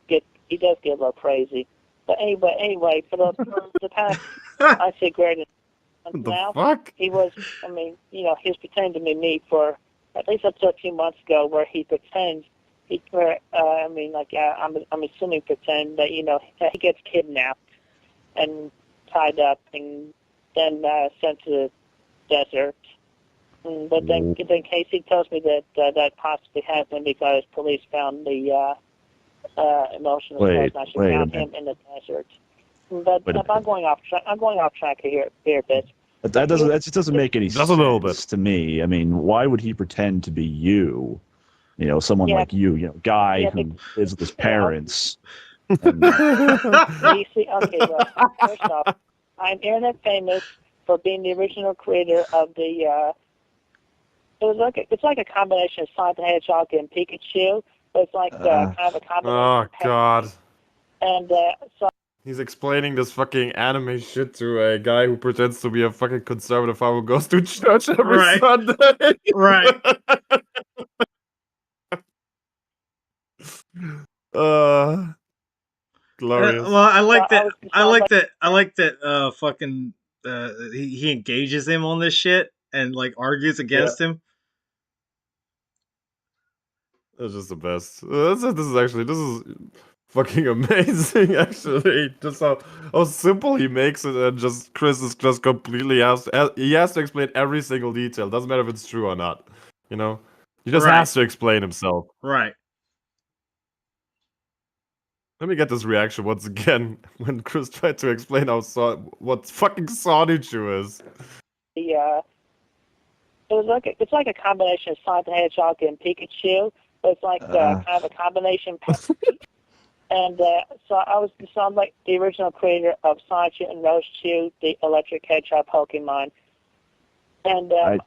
get a little crazy. But anyway, for the past, I say greater than now, fuck? he was. I mean, he was pretending to be me for at least up to a few months ago, where he pretends. I'm assuming pretend that he gets kidnapped and tied up and then sent to the desert. But then Casey tells me that possibly happened because police found the emotional stuff. Found him in the desert. But I'm going off track here a bit. But that just doesn't make any sense a little bit to me. I mean, why would he pretend to be you? You know, someone like you, guy who lives with his parents. And... You see, okay, well, first off, I'm internet famous for being the original creator of the. It's like a combination of Sonic the Hedgehog and Pikachu, but it's like kind of a combination. Oh God! And so he's explaining this fucking anime shit to a guy who pretends to be a fucking conservative who goes to church every Sunday. Right. Glorious. Well, I like that. I like that. Fucking. He engages him on this shit and like argues against him. That's just the best. This is fucking amazing. Actually, just how simple he makes it, and just Chris is just completely he has to explain every single detail. Doesn't matter if it's true or not. You know, he just has to explain himself. Right. Let me get this reaction once again when Chris tried to explain what fucking Sonichu is. It's like a combination of Sonic the Hedgehog and Pikachu, but it's like kind of a combination. And so I'm like the original creator of Sonichu and Roschu, the Electric Hedgehog Pokemon, and I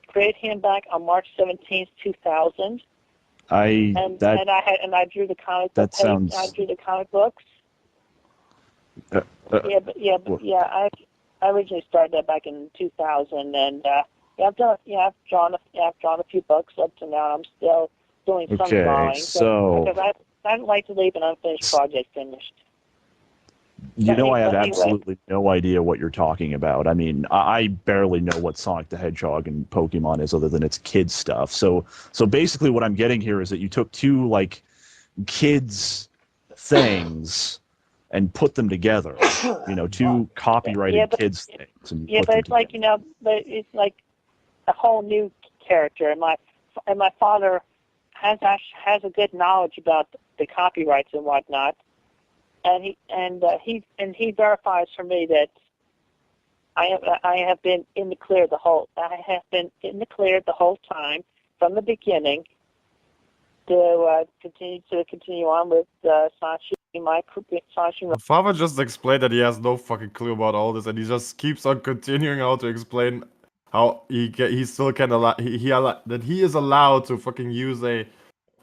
created him back on March 17th, 2000. I drew the comic. I drew the comic books. I originally started that back in 2000, and I've drawn a few books up to now. I'm still doing some drawing. Because I don't like to leave an unfinished project finished. I have absolutely no idea what you're talking about. I mean, I barely know what Sonic the Hedgehog and Pokemon is other than it's kids stuff. So basically what I'm getting here is that you took two, like, kids things and put them together. Two copyrighted kids things. And but it's like, but it's like a whole new character. And my father has a good knowledge about the copyrights and whatnot. And he verifies for me that I have been in the clear the whole time from the beginning to continue on with Sonichu. Father just explained that he has no fucking clue about all this, and he just keeps on continuing how to explain how he still can that he is allowed to fucking use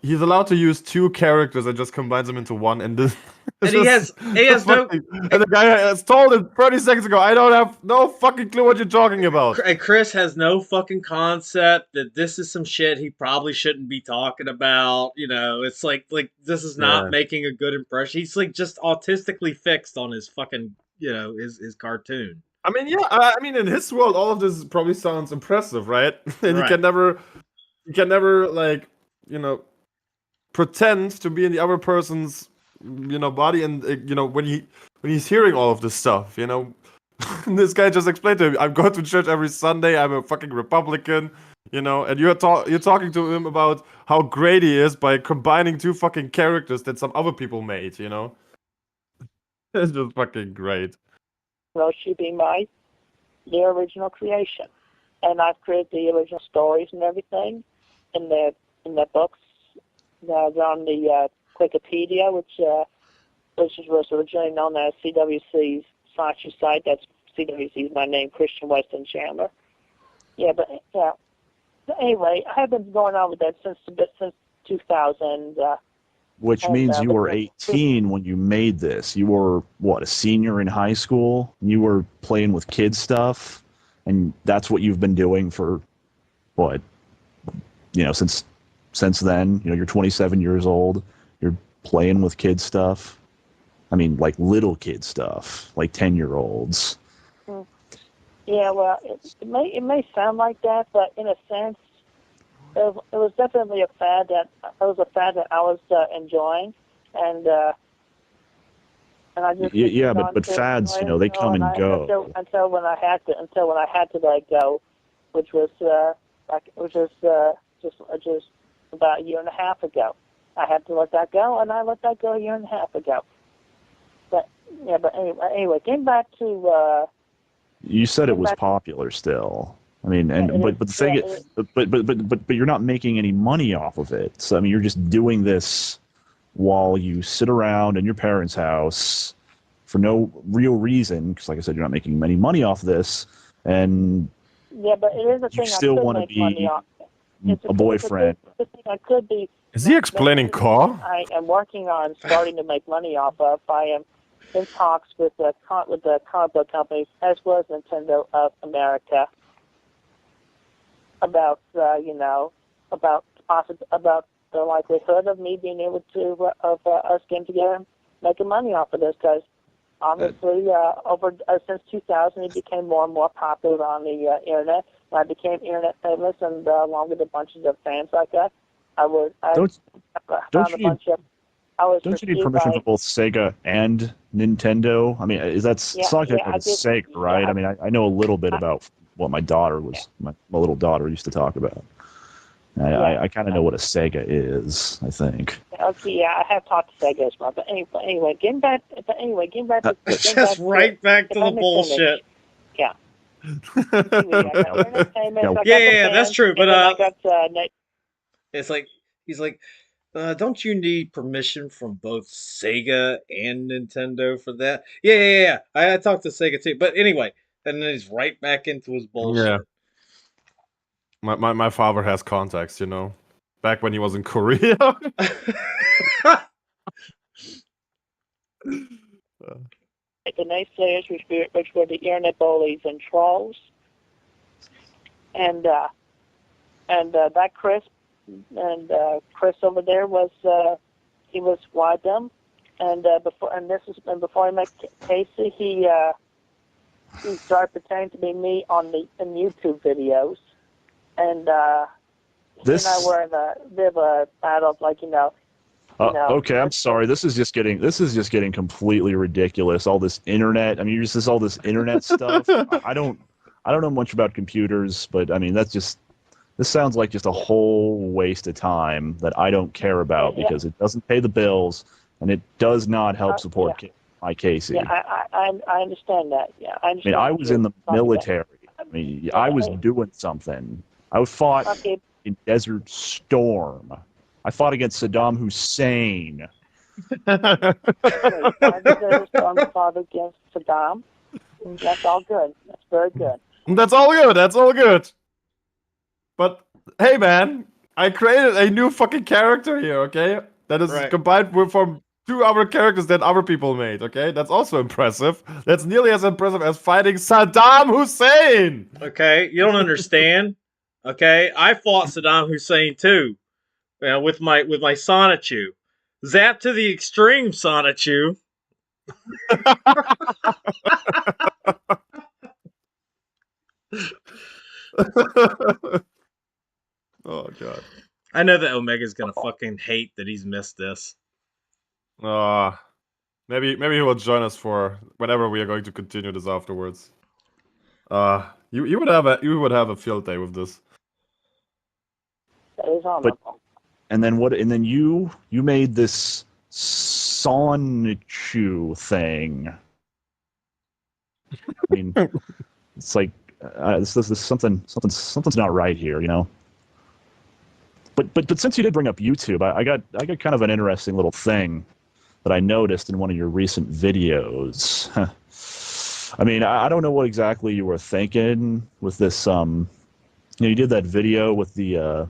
he's allowed to use two characters and just combines them into one, and this. And he has no. And the guy has told him 30 seconds ago, I don't have no fucking clue what you're talking about. And Chris has no fucking concept that this is some shit he probably shouldn't be talking about. It's like this is not making a good impression. He's like just autistically fixed on his fucking his cartoon. I mean, in his world, all of this probably sounds impressive, right? And you can never like pretend to be in the other person's body, and when he's hearing all of this stuff, this guy just explained to him, I'm going to church every Sunday, I'm a fucking Republican, and you're talking to him about how great he is by combining two fucking characters that some other people made, It's just fucking great. Roshi being the original creation, and I've created the original stories and everything in the books. They're on the Wikipedia, which was originally known as CWC's Sonichu site. That's CWC's my name, Christian Weston Chandler. But anyway, I have been going on with that since 2000. Which means you were 18 when you made this. You were, a senior in high school? You were playing with kid stuff? And that's what you've been doing for, since then? You're 27 years old. You're playing with kid stuff. I mean, like little kid stuff, like 10-year-olds. Yeah, well, it may sound like that, but in a sense, it was definitely a fad that I was enjoying, and I just but fads, they come and go until when I had to let go, which was just about a year and a half ago. I had to let that go, and I let that go a year and a half ago. But anyway, getting back to. You said it was popular still. I mean, but the thing is, but you're not making any money off of it. So I mean, you're just doing this while you sit around in your parents' house for no real reason. Because, like I said, you're not making any money off this, and yeah, but it is a thing. You still want to be a boyfriend. It's a thing I could be. Is he explaining car? I am working on starting to make money off of. I am in talks with the comic book companies as well as Nintendo of America about about the likelihood of me being able to us getting together and making money off of this, because obviously since 2000 it became more and more popular on the internet. And I became internet famous, and along with a bunch of fans like that, Don't you need permission for both Sega and Nintendo? I mean, it's not like Sega, right? I mean, I know a little bit about what my little daughter used to talk about. I kind of know what a Sega is, I think. Okay, yeah, I have talked to Sega as well. But anyway, getting back to just right back to the bullshit. Yeah. Yeah, that's true. But it's like he's like, don't you need permission from both Sega and Nintendo for that? Yeah. I talked to Sega too. But anyway, and then he's right back into his bullshit. Yeah. My father has contacts, back when he was in Korea. The naysayers, which were the internet bullies and trolls, and that Chris over there was he was one of them, and before I met Casey, he started pretending to be me in YouTube videos, and he and I were in a bit of a battle of okay, I'm sorry. This is just getting completely ridiculous. All this internet. I mean, all this internet stuff. I don't know much about computers, but I mean, this sounds like just a whole waste of time that I don't care about because it doesn't pay the bills and it does not help support my Casey. Yeah, I understand that. Yeah, I understand. I mean, I was in the military. I mean, I was doing something. I fought in Desert Storm. I fought against Saddam Hussein. I fought against Saddam. That's all good. That's very good. That's all good. But hey, man, I created a new fucking character here. Okay, that is combined from 2 other characters that other people made. Okay, that's also impressive. That's nearly as impressive as fighting Saddam Hussein. Okay, you don't understand. Okay, I fought Saddam Hussein too. With my Sonichu. Zap to the extreme, Sonichu. Oh god. I know that Omega's gonna fucking hate that he's missed this. Maybe he will join us for whenever we are going to continue this afterwards. You would have a field day with this. That is honorable. And then you made this Sonichu thing. I mean, it's like this something's not right here, But since you did bring up YouTube, I got kind of an interesting little thing that I noticed in one of your recent videos. I mean, I don't know what exactly you were thinking with this. You did that video with the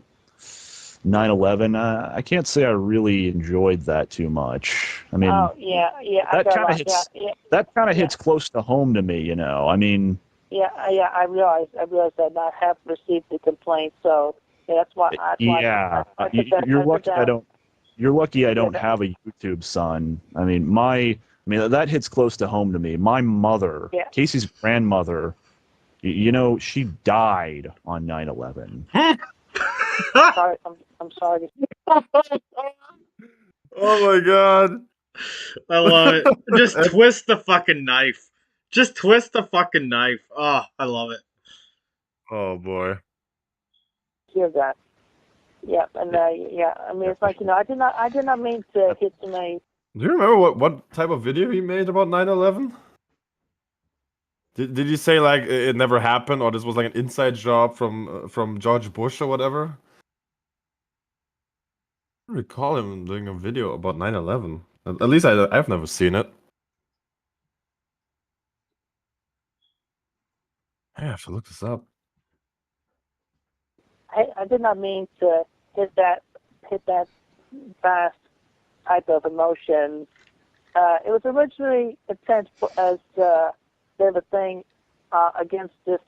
9/11. I can't say I really enjoyed that too much. I mean, that kind of hits close to home to me, I mean. Yeah, I realize that I have received the complaint, so that's why. You're lucky I don't. You're lucky I don't have a YouTube son. I mean, that hits close to home to me. My mother, Casey's grandmother, she died on 9/11. I'm sorry. Oh my god. I love it. Just twist the fucking knife. Just twist the fucking knife. Oh, I love it. Oh boy. Hear that. Yeah, and I mean, it's like, I did not mean to hit tonight. Do you remember what type of video he made about 9/11? Did you say like it never happened, or this was like an inside job from George Bush or whatever? I don't recall him doing a video about 9/11. At least I've never seen it. I have to look this up. I did not mean to hit that fast type of emotion. It was originally intended as a thing against this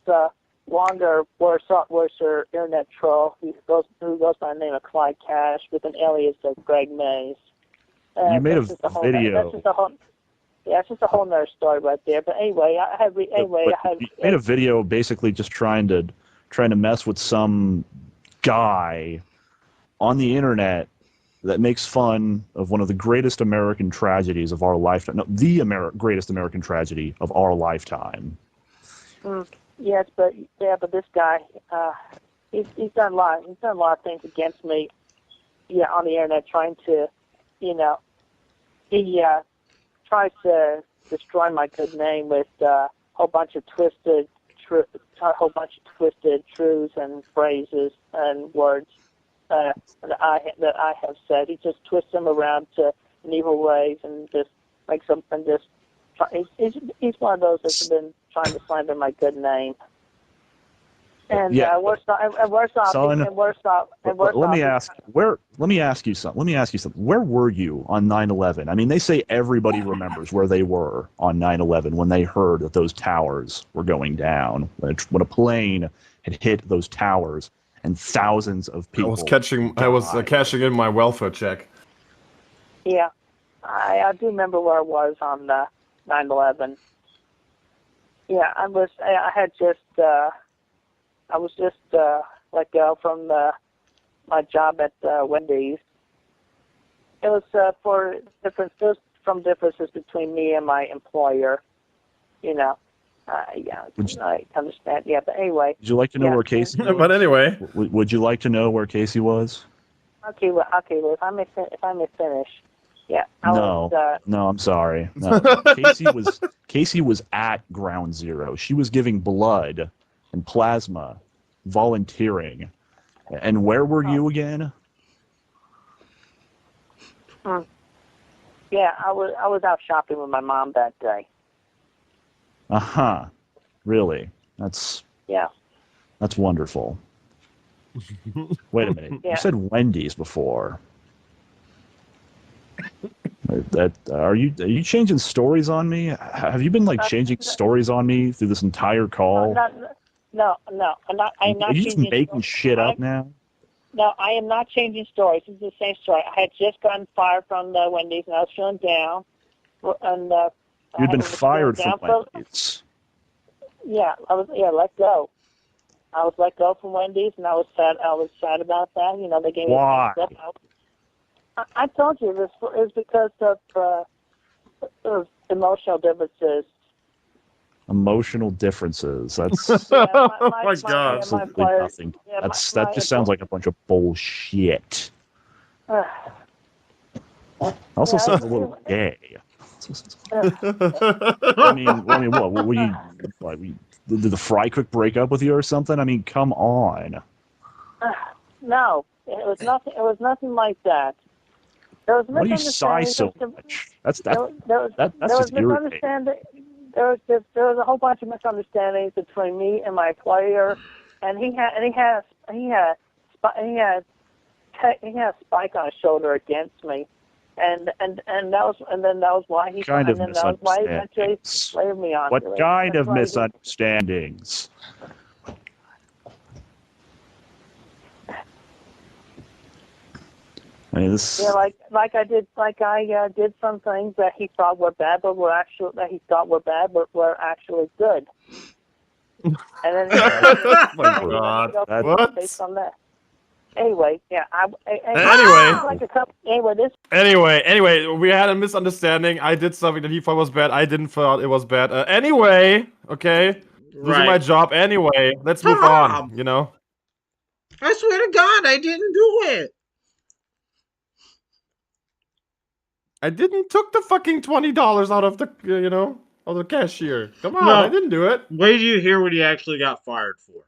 longer, worser internet troll who goes by the name of Clyde Cash with an alias of Greg Mays. You made a video. It's just a whole nother story right there. But anyway, you made a video basically just trying to mess with some guy on the internet that makes fun of one of the greatest American tragedies of our lifetime. No, the greatest American tragedy of our lifetime. Yes, but this guy, he's done a lot. He's done a lot of things against me. Yeah, on the internet, trying to, he tries to destroy my good name with a whole bunch of twisted truths and phrases and words that I have said. He just twists them around to in evil ways and just makes them and just. He's one of those that's been trying to slander my good name. And worse off. Let me ask you something. Where were you on 9/11? I mean, they say everybody remembers where they were on 9/11 when they heard that those towers were going down, when a plane had hit those towers and thousands of people. I was cashing in my welfare check. Yeah, I do remember where I was on 9/11. Yeah, I was just let go from my job at Wendy's. It was for differences between me and my employer. I understand. Yeah, but anyway. Would you like to know where Casey was? But anyway. Would you like to know where Casey was? Okay, well, if I may finish. Yeah. No, I'm sorry. No. Casey was at Ground Zero. She was giving blood and plasma, volunteering. And where were you again? Yeah, I was out shopping with my mom that day. Really? That's wonderful. Wait a minute. Yeah. You said Wendy's before. Are you changing stories on me? Have you been changing stories on me through this entire call? No, I'm not. Are you just making shit up now? No, I am not changing stories. This is the same story. I had just gotten fired from the Wendy's, and I was feeling down. And you'd been fired from Wendy's. Yeah, I was let go. I was let go from Wendy's, and I was sad. I was sad about that. They gave me Why? I told you this is because of emotional differences. Emotional differences. That's oh my God. Absolutely nothing. That just sounds like a bunch of bullshit. Also sounds a little gay. I mean, what? Were you did the fry cook break up with you or something? I mean, come on. No, it was nothing. It was nothing like that. There was Why do you sigh so much? That's just irritating. There was a whole bunch of misunderstandings between me and my employer, and he had a spike on his shoulder against me, and that was why he kind of eventually slaved me on. What kind of misunderstandings? I mean, this. Yeah, like I did some things that he thought were bad, but were actually good. And then oh my God, what? Based on that. Anyway, yeah. Anyway, we had a misunderstanding. I did something that he thought was bad. I didn't thought it was bad. Anyway, okay, losing my job. Anyway, let's move on. I swear to God, I didn't do it. I didn't took the fucking $20 out of the of the cashier. Come on, No. I didn't do it. Wait till you hear what he actually got fired for.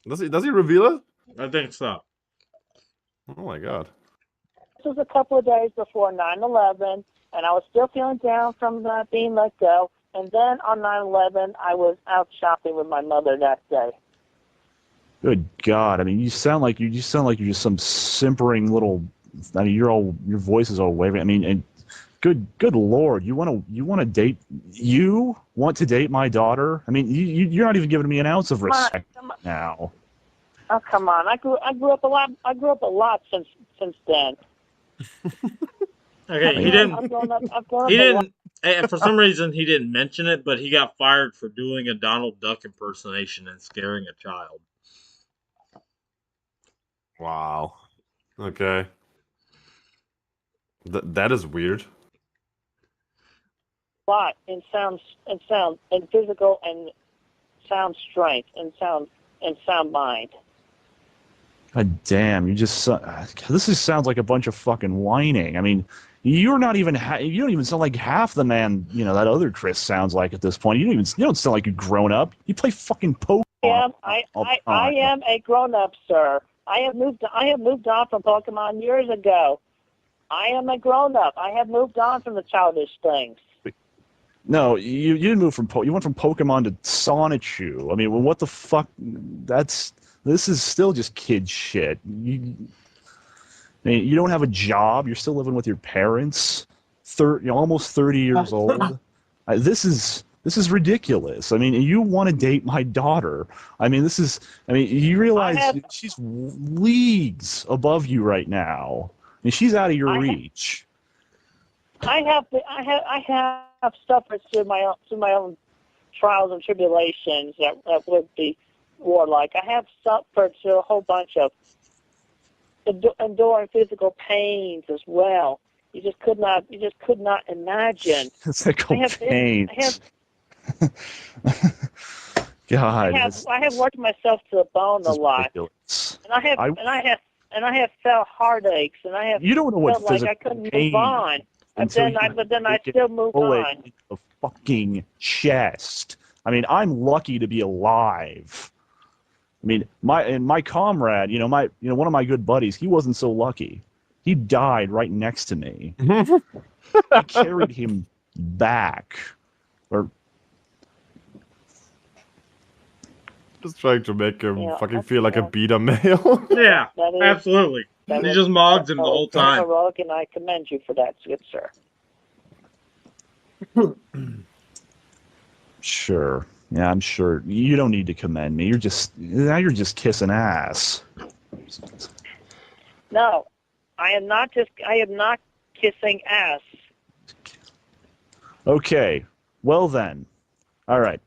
Does he reveal it? I think so. Oh my god. This was a couple of days before 9/11, and I was still feeling down from being let go. And then on 9/11, I was out shopping with my mother that day. Good God! I mean, you sound like you're just some simpering little. I mean, your voice is all wavering. I mean, and good Lord, you want to date? You want to date my daughter? I mean, you're not even giving me an ounce of respect now. Oh, come on! I grew up a lot. I grew up a lot since then. Okay, he didn't. For some reason, he didn't mention it, but he got fired for doing a Donald Duck impersonation and scaring a child. Wow. Okay. That is weird. A lot in sound and physical and sound strength and sound mind. God damn! This just sounds like a bunch of fucking whining. I mean, you're not even. You don't even sound like half the man. That other Chris sounds like at this point. You don't sound like you're grown up. You play fucking Pokemon. I am a grown up, sir. I have moved on from Pokemon years ago. I am a grown up. I have moved on from the childish things. No, you didn't move from you went from Pokemon to Sonichu. I mean, well, what the fuck? This is still just kid shit. You don't have a job. You're still living with your parents. Almost 30 years old. This is ridiculous. I mean, you want to date my daughter. I mean, you realize she's leagues above you right now. I mean, she's out of your reach. I have suffered through my own trials and tribulations that would be warlike. I have suffered through a whole bunch of enduring physical pains as well. You just could not imagine. Physical pains. God. I have worked myself to the bone a lot, ridiculous. and I have felt heartaches, and I have. You don't know what felt like I couldn't move on. But then I still moved on. The fucking chest. I mean, I'm lucky to be alive. I mean, my comrade, one of my good buddies, he wasn't so lucky. He died right next to me. I carried him back, just trying to make him fucking feel like a beta male. Yeah, absolutely. He just mogged him the whole time. Heroic, and I commend you for that, good sir. Sure. Yeah, I'm sure. You don't need to commend me. You're just kissing ass. No, I am not kissing ass. Okay. Well then. All right.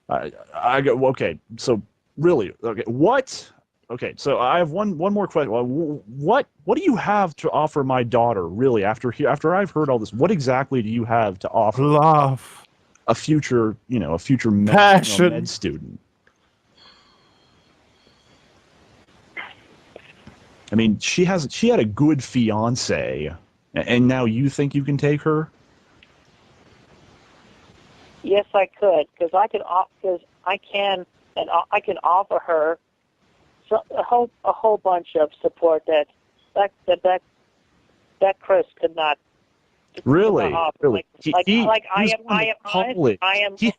I go. Okay. So really. Okay. What? Okay. So I have one more question. What do you have to offer my daughter? Really? After I've heard all this, what exactly do you have to offer? Love. A future passion. med student. I mean, she had a good fiance, and now you think you can take her? Yes, I could, because I can offer her a whole bunch of support that Chris could not. Really? Really? He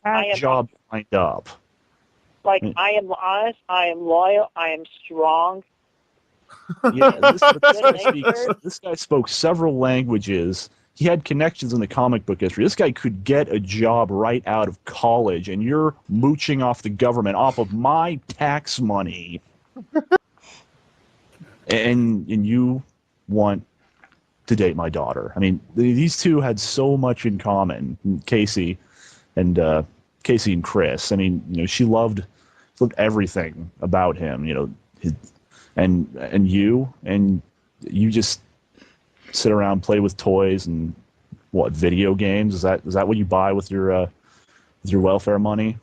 had job lined up. Like, I am honest, I am loyal, I am strong. Yeah, this guy spoke several languages. He had connections in the comic book industry. This guy could get a job right out of college, and you're mooching off the government, off of my tax money. and you want to date my daughter. I mean, these two had so much in common. Casey and Chris. I mean, she loved everything about him. And you just sit around, play with toys and video games. Is that what you buy with your welfare money?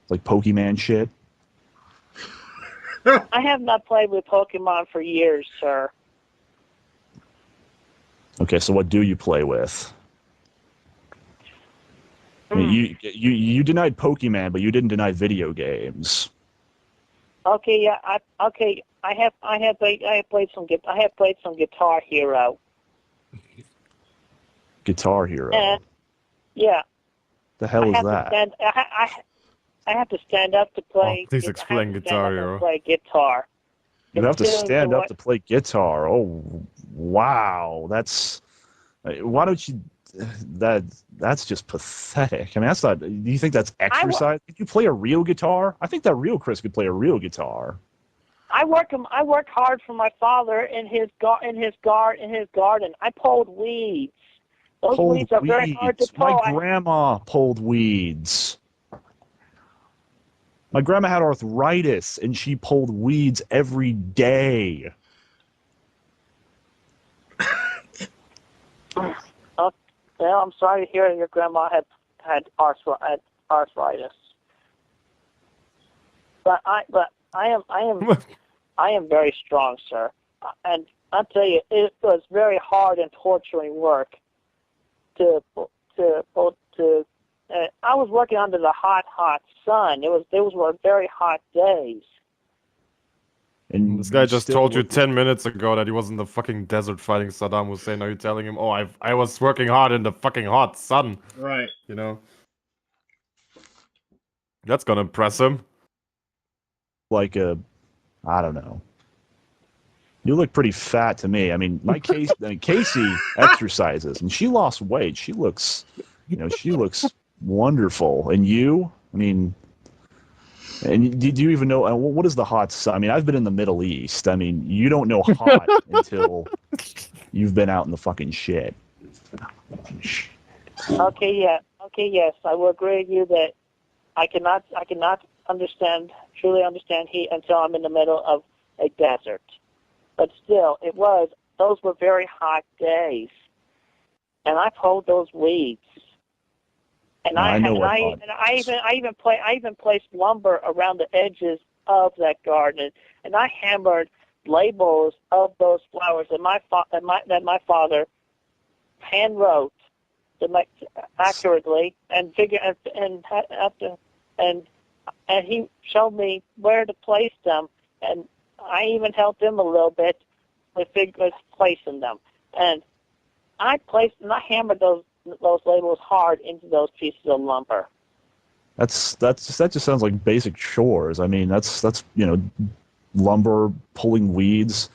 Like Pokemon shit. I have not played with Pokemon for years, sir. Okay, so what do you play with? I mean, you denied Pokemon, but you didn't deny video games. Okay, yeah, I have played some Guitar Hero. Guitar Hero. Yeah. The hell is that? I have to stand up to play. Oh, please explain Guitar Hero. Play guitar. You have to stand up to play guitar. Oh, wow. That's. Why don't you? That's just pathetic. I mean, that's not. Do you think that's exercise? Could you play a real guitar? I think that real Chris could play a real guitar. I work hard for my father in his garden. I pulled weeds. Those weeds are very hard to pull. My grandma pulled weeds. My grandma had arthritis, and she pulled weeds every day. Well, I'm sorry to hear your grandma had arthritis. But I am very strong, sir. And I'll tell you, it was very hard and torturing work to I was working under the hot sun. Those were very hot days. And this guy just told you 10 minutes ago that he was in the fucking desert fighting Saddam Hussein. Are you telling him, oh, I was working hard in the fucking hot sun? Right. You know? That's gonna impress him. Like I don't know. You look pretty fat to me. I mean, Casey exercises, and she lost weight. She looks wonderful. And you, I mean, and do you even know what is the hot sun? I mean, I've been in the Middle East. I mean, you don't know hot until you've been out in the fucking shit. Okay, yes, I will agree with you that I cannot truly understand heat until I'm in the middle of a desert. But still, those were very hot days, and I pulled those weeds. And I even placed lumber around the edges of that garden, and I hammered labels of those flowers that my father hand wrote accurately and he showed me where to place them, and I even helped him a little bit with placing them. And I hammered those labels hard into those pieces of lumber. That just sounds like basic chores. I mean, that's lumber, pulling weeds.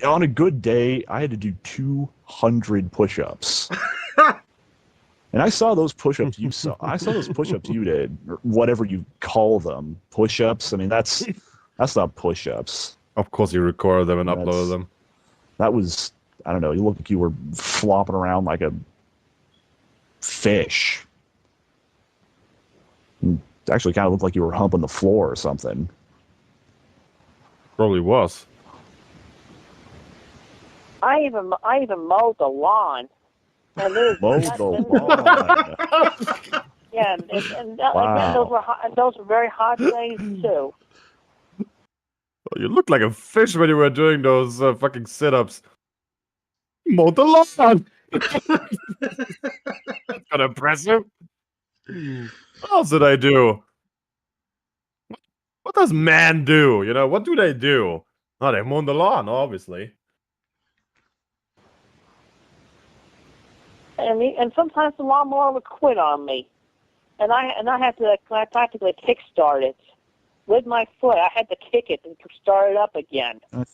On a good day, I had to do 200 push-ups. And I saw those push-ups you saw. I saw those push-ups you did, or whatever you call them, push-ups. I mean, that's not push-ups. Of course, you recorded them and uploaded them. That was, I don't know. You look like you were flopping around like a fish. You actually kind of looked like you were humping the floor or something. Probably was. I even mowed the lawn. And mowed the lawn. Yeah, and those were very hot days too. You looked like a fish when you were doing those fucking sit-ups. Mowed the lawn. That's kind of impressive. What else did I do? What does man do? You know, what do they do? Oh, they mow the lawn, obviously. And sometimes the lawnmower would quit on me, and I had to practically kickstart it with my foot. I had to kick it and start it up again. I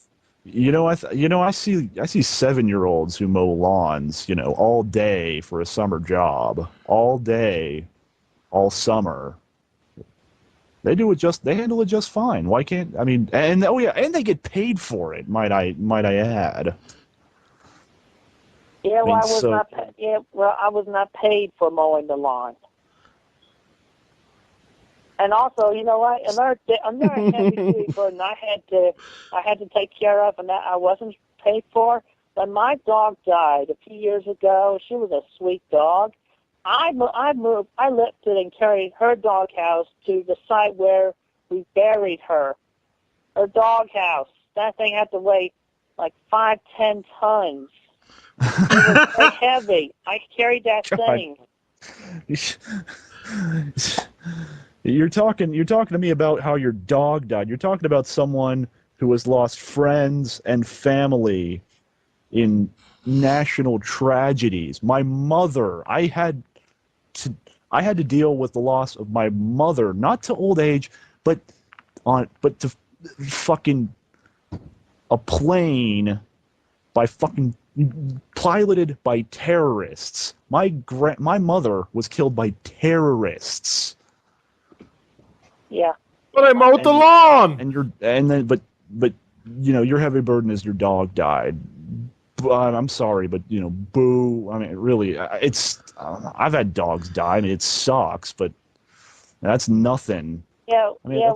see 7-year-olds who mow lawns, all day for a summer job, all day, all summer. They handle it just fine. Why can't and they get paid for it. Might I add? Yeah, well, I was not paid for mowing the lawn. And also, you know what? Another heavy duty burden I had to take care of, and that I wasn't paid for. When my dog died a few years ago, she was a sweet dog. I lifted and carried her doghouse to the site where we buried her. Her doghouse. That thing had to weigh like 5-10 tons. It was very heavy. I carried that God. thing. You're talking to me about how your dog died. You're talking about someone who has lost friends and family in national tragedies. My mother, I had to deal with the loss of my mother, not to old age, but to fucking a plane by fucking piloted by terrorists. My mother was killed by terrorists. Yeah. But I mowed the lawn. But your heavy burden is your dog died. But I'm sorry, but boo. I mean, really, I've had dogs die. I mean, it sucks, but that's nothing. Yeah. I mean, Well,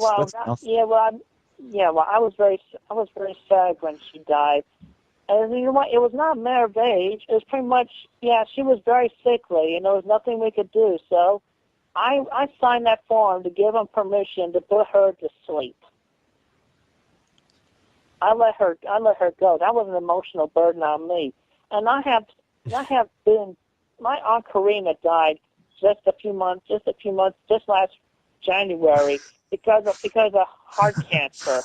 I was very sad when she died. And you know what? It was not a matter of age. It was pretty much, she was very sickly, and there was nothing we could do. So I signed that form to give them permission to put her to sleep. I let her go. That was an emotional burden on me. And I have been. My Aunt Karina died just last January because of heart cancer.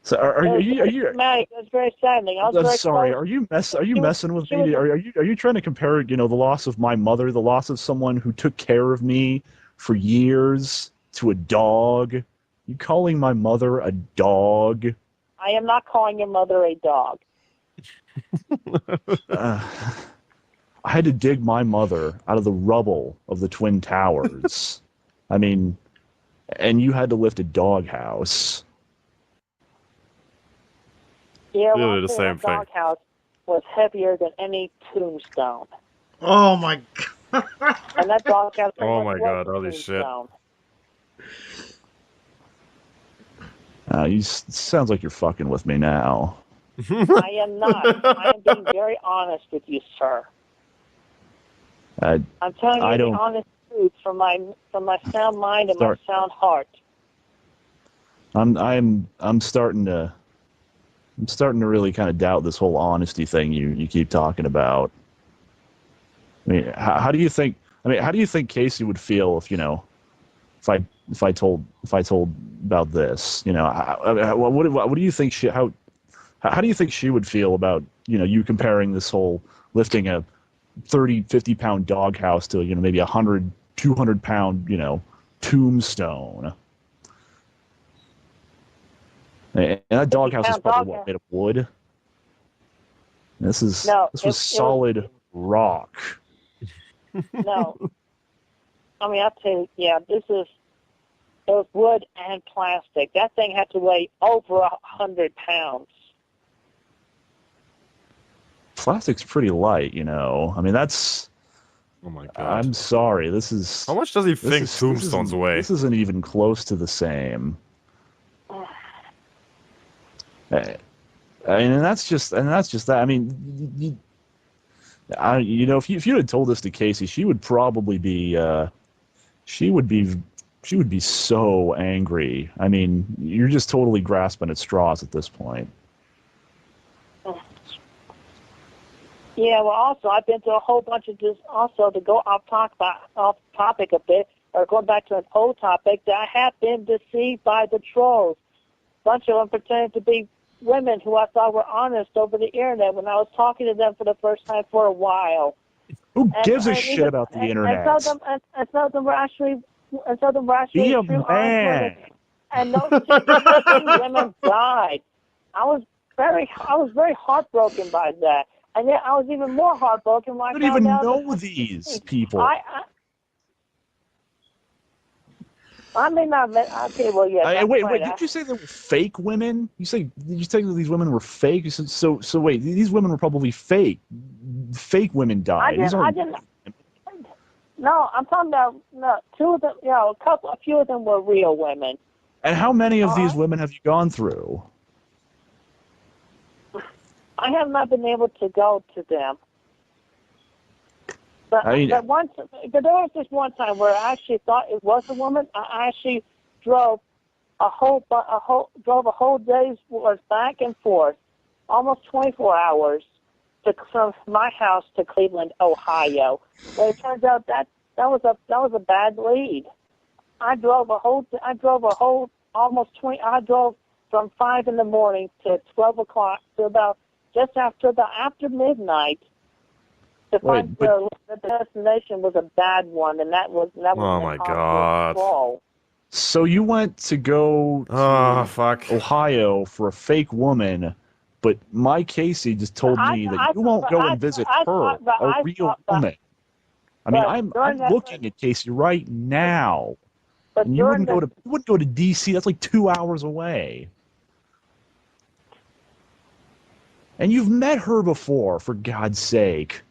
So are you? It was very saddening. I was very sorry. close. Are you messing with me? Are you trying to compare the loss of my mother, the loss of someone who took care of me for years, to a dog? You calling my mother a dog? I am not calling your mother a dog. I had to dig my mother out of the rubble of the Twin Towers. I mean, and you had to lift a doghouse. Yeah, Really the same thing. The doghouse was heavier than any tombstone. Oh my god! And that doghouse. Oh my god! Holy shit! Sounds like you're fucking with me now. I am not. I am being very honest with you, sir. I'm telling you the honest truth from my sound mind and my sound heart. I'm starting to really kind of doubt this whole honesty thing you keep talking about. I mean, how do you think Casey would feel if I told about this? What do you think how do you think she would feel about you comparing this whole lifting a 50 pound doghouse to maybe 100, 200 pound tombstone? And that doghouse is probably made of wood. This was solid rock. No. I mean, I'll tell you, it was wood and plastic. That thing had to weigh over 100 pounds. Plastic's pretty light, I mean, that's... Oh my god. I'm sorry, this is... How much does he think tombstones weigh? This isn't even close to the same. And that's just that. I mean, if you had told this to Casey, she would probably be, she would be so angry. I mean, you're just totally grasping at straws at this point. Yeah, well, also I've been to a whole bunch of this. Also, to go off topic a bit, or going back to an old topic, that I have been deceived by the trolls. A bunch of them pretended to be women who I thought were honest over the internet when I was talking to them for the first time for a while. Who gives a shit about the internet? And some of them were actually be a true man. And those 2 women died. I was very heartbroken by that. And yet I was even more heartbroken when I found out. I don't even know these people. I may not. Okay, well, yeah. Wait. Did you say they were fake women? Did you say that these women were fake? So wait, these women were probably fake. Fake women died. I didn't. No, I'm talking about 2 of them. A few of them were real women. And how many of these women have you gone through? I have not been able to go to them. But there was this one time where I actually thought it was a woman. I actually drove a whole day's worth back and forth, almost 24 hours, from my house to Cleveland, Ohio. But it turns out that was a bad lead. I drove almost 20. I drove from 5 in the morning to 12 o'clock to about just after midnight. To find the destination was a bad one, and that was Oh my God. Control. So you went to go to Ohio for a fake woman, but my Casey just told me that you won't go and visit her, a real woman. I mean, I'm looking at Casey right now. And you wouldn't go to D.C. That's like 2 hours away. And you've met her before, for God's sake.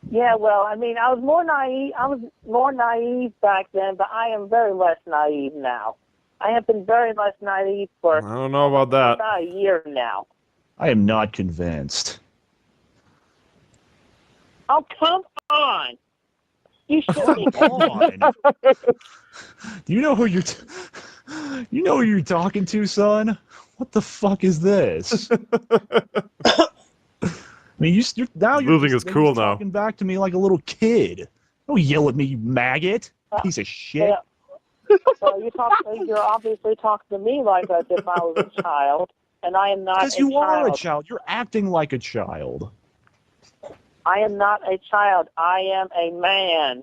Yeah, well, I mean, I was more naive back then, but I am very less naive now. I have been very less naive for I don't know about that. About a year now. I am not convinced. Oh, come on! You should be. Do you know who you're? You know who you're talking to, son? What the fuck is this? I mean, you're losing his cool now. Talking back to me like a little kid. Don't yell at me, you maggot, piece of shit. Yeah. So you're obviously talking to me like as if I was a child, and I am not. Because you are a child. You're acting like a child. I am not a child. I am a man.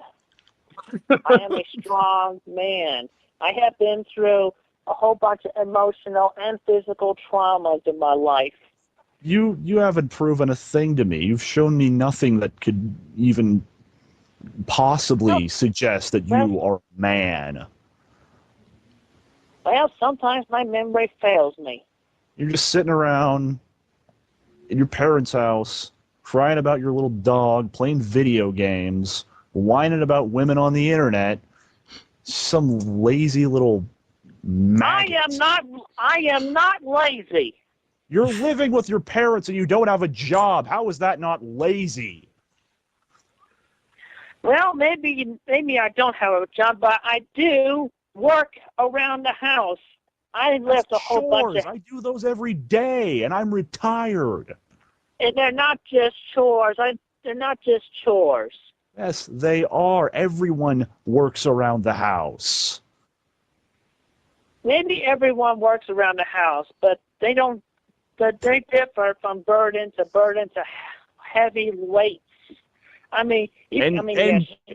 I am a strong man. I have been through a whole bunch of emotional and physical traumas in my life. You haven't proven a thing to me. You've shown me nothing that could even possibly suggest that you are a man. Well, sometimes my memory fails me. You're just sitting around in your parents' house, crying about your little dog, playing video games, whining about women on the internet. Some lazy little maggot. I am not lazy. You're living with your parents and you don't have a job. How is that not lazy? Well, maybe I don't have a job, but I do work around the house. I lift a whole bunch of... I do those every day, and I'm retired. And they're not just chores. They're not just chores. Yes, they are. Everyone works around the house. Maybe everyone works around the house, but they don't. But they differ from burden to heavy weights. I mean,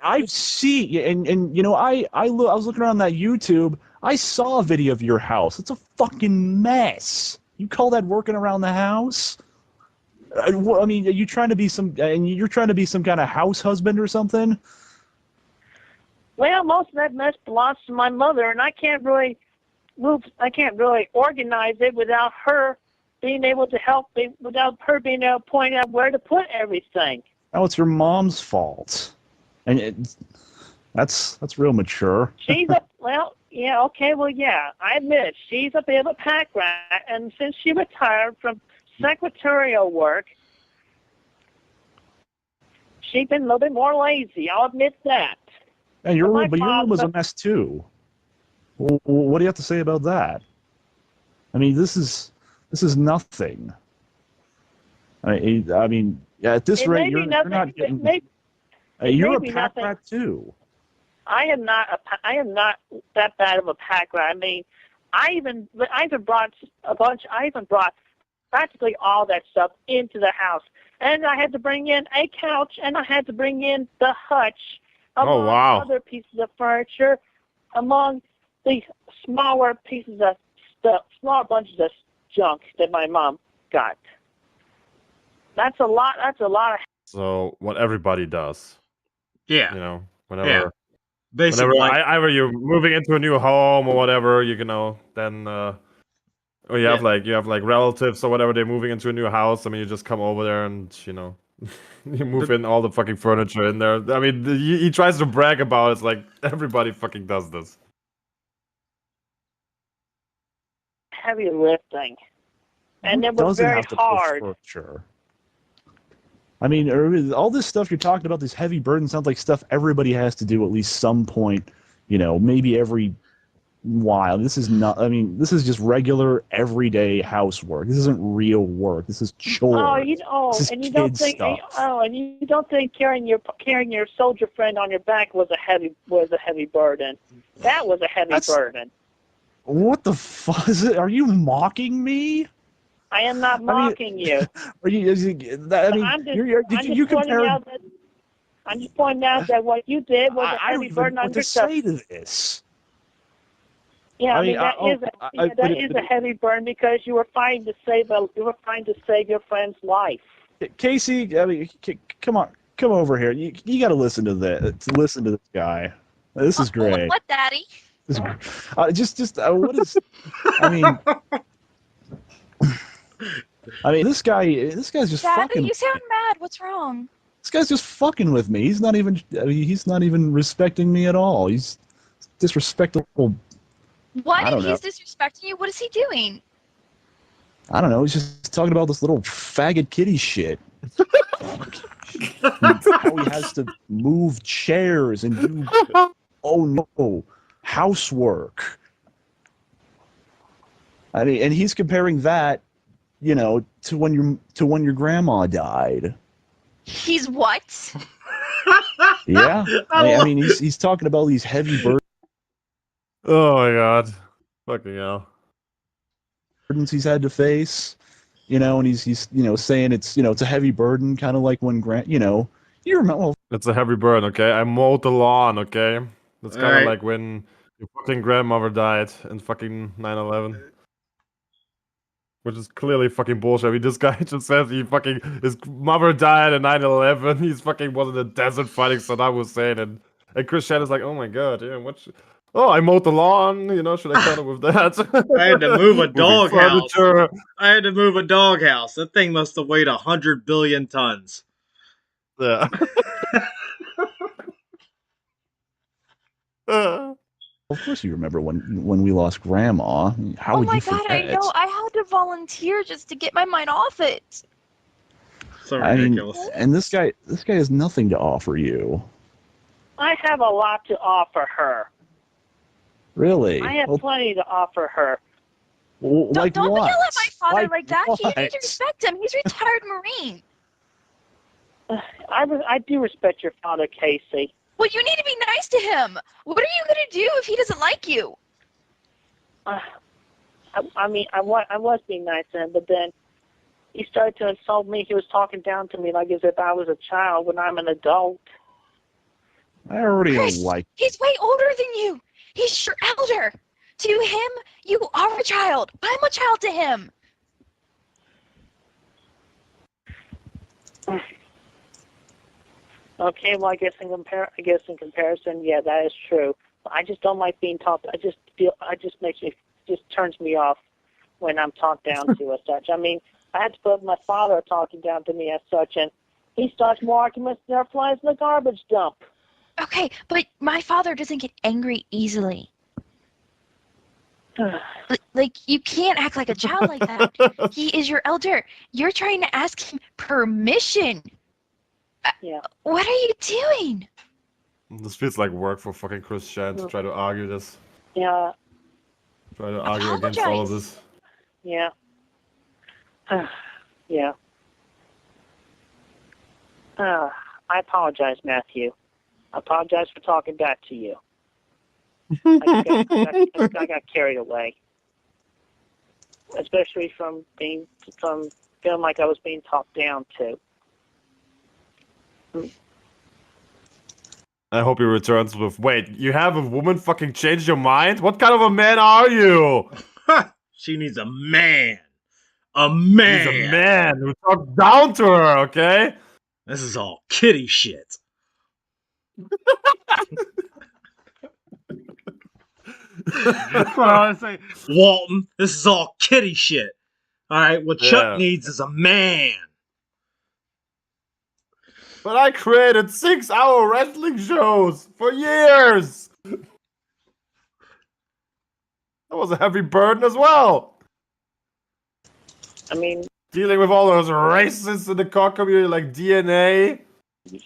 I see, and you know, I was looking around that YouTube. I saw a video of your house. It's a fucking mess. You call that working around the house? I mean, are you trying to be you're trying to be some kind of house husband or something? Well, most of that mess belongs to my mother, and I can't really organize it without her being able to help me, without her being able to point out where to put everything. Oh, it's your mom's fault, and that's real mature. She's I admit it. She's a bit of a pack rat, and since she retired from secretarial work, she's been a little bit more lazy. I'll admit that. And your room was a mess too. Well, what do you have to say about that? I mean, this is nothing. I mean, at this rate, you're not getting. You're a pack rat too. I am not that bad of a pack rat. I mean, I even brought practically all that stuff into the house, and I had to bring in a couch, and I had to bring in the hutch, among other pieces of furniture, among the smaller pieces of stuff, small bunches of junk that my mom got. That's a lot. That's a lot of. So what everybody does. Yeah. You know, whenever basically, either you're moving into a new home or whatever, you know, then or you have like relatives or whatever, they're moving into a new house. I mean, you just come over there and you know, you move in all the fucking furniture in there. I mean, he tries to brag about it. It's like everybody fucking does this. Heavy lifting, and it was very hard. I mean, all this stuff you're talking about, this heavy burden, sounds like stuff everybody has to do at least some point, you know, maybe every wild. This is not. I mean, this is just regular, everyday housework. This isn't real work. This is chores. This is and you don't think stuff. and you don't think carrying your soldier friend on your back was a heavy burden. That was a heavy burden. What the fuck is it? Are you mocking me? I am not mocking you. Are you? I'm just pointing out that what you did was a heavy burden on yourself. I don't even know what to say to this. Yeah, that is a heavy burden because you were trying to save your friend's life. Casey, I mean, come over here. You got to listen to this. Listen to this guy. This is great. What, Daddy? What is? I mean, this guy's just Daddy, fucking. you sound mad. What's wrong? This guy's just fucking with me. He's not even respecting me at all. He's disrespectful. What? If he's disrespecting you, what is he doing? I don't know. He's just talking about this little faggot kitty shit. How he has to move chairs and do housework. I mean, and he's comparing that, to when your grandma died. He's what? Yeah. I mean, he's talking about these heavy burdens. Oh my god. Fucking hell. Burdens he's had to face, and he's saying it's a heavy burden, kind of like when you remember. Well, it's a heavy burden, okay? I mowed the lawn, okay? That's kind of like when your fucking grandmother died in fucking 9/11. Which is clearly fucking bullshit. I mean, this guy just says his mother died in 9/11. He's fucking was in the desert fighting Saddam Hussein, and Chris Shannon's like, oh my god, yeah, oh, I mowed the lawn, should I count it with that? I had to move a doghouse. I had to move a doghouse. That thing must have weighed 100 billion tons. Yeah. Of course you remember when we lost Grandma. How would you forget? Oh my god, I know. I had to volunteer just to get my mind off it. So ridiculous. And this guy has nothing to offer you. I have a lot to offer her. Really? I have plenty to offer her. Well, don't yell at my father like that. What? You need to respect him. He's a retired Marine. I do respect your father, Casey. Well, you need to be nice to him. What are you going to do if he doesn't like you? I was being nice to him, but then he started to insult me. He was talking down to me like as if I was a child when I'm an adult. I already Chris, like. He's way older than you. He's your elder. To him, you are a child. I'm a child to him. Okay, well, I guess in comparison, yeah, that is true. I just don't like being talked. Just turns me off when I'm talked down to as such. I mean, I had to put my father talking down to me as such, and he starts more arguments than there are flies in the garbage dump. Okay, but my father doesn't get angry easily. Like, you can't act like a child like that. He is your elder. You're trying to ask him permission. Yeah. What are you doing? This feels like work for fucking Chris Shan to try to argue this. Yeah. Try to argue against all of this. Yeah. Yeah. I apologize, Matthew. I apologize for talking back to you. I got carried away. Especially from feeling like I was being talked down to. I hope he returns with, wait, you have a woman fucking changed your mind? What kind of a man are you? She needs a man. A man. He's a man who talks down to her, okay? This is all kitty shit. That's what I was saying. Walton, this is all kitty shit. Alright, what Chuck needs is a man. But I created 6-hour wrestling shows for years. That was a heavy burden as well. I mean, dealing with all those racists in the car community like DNA.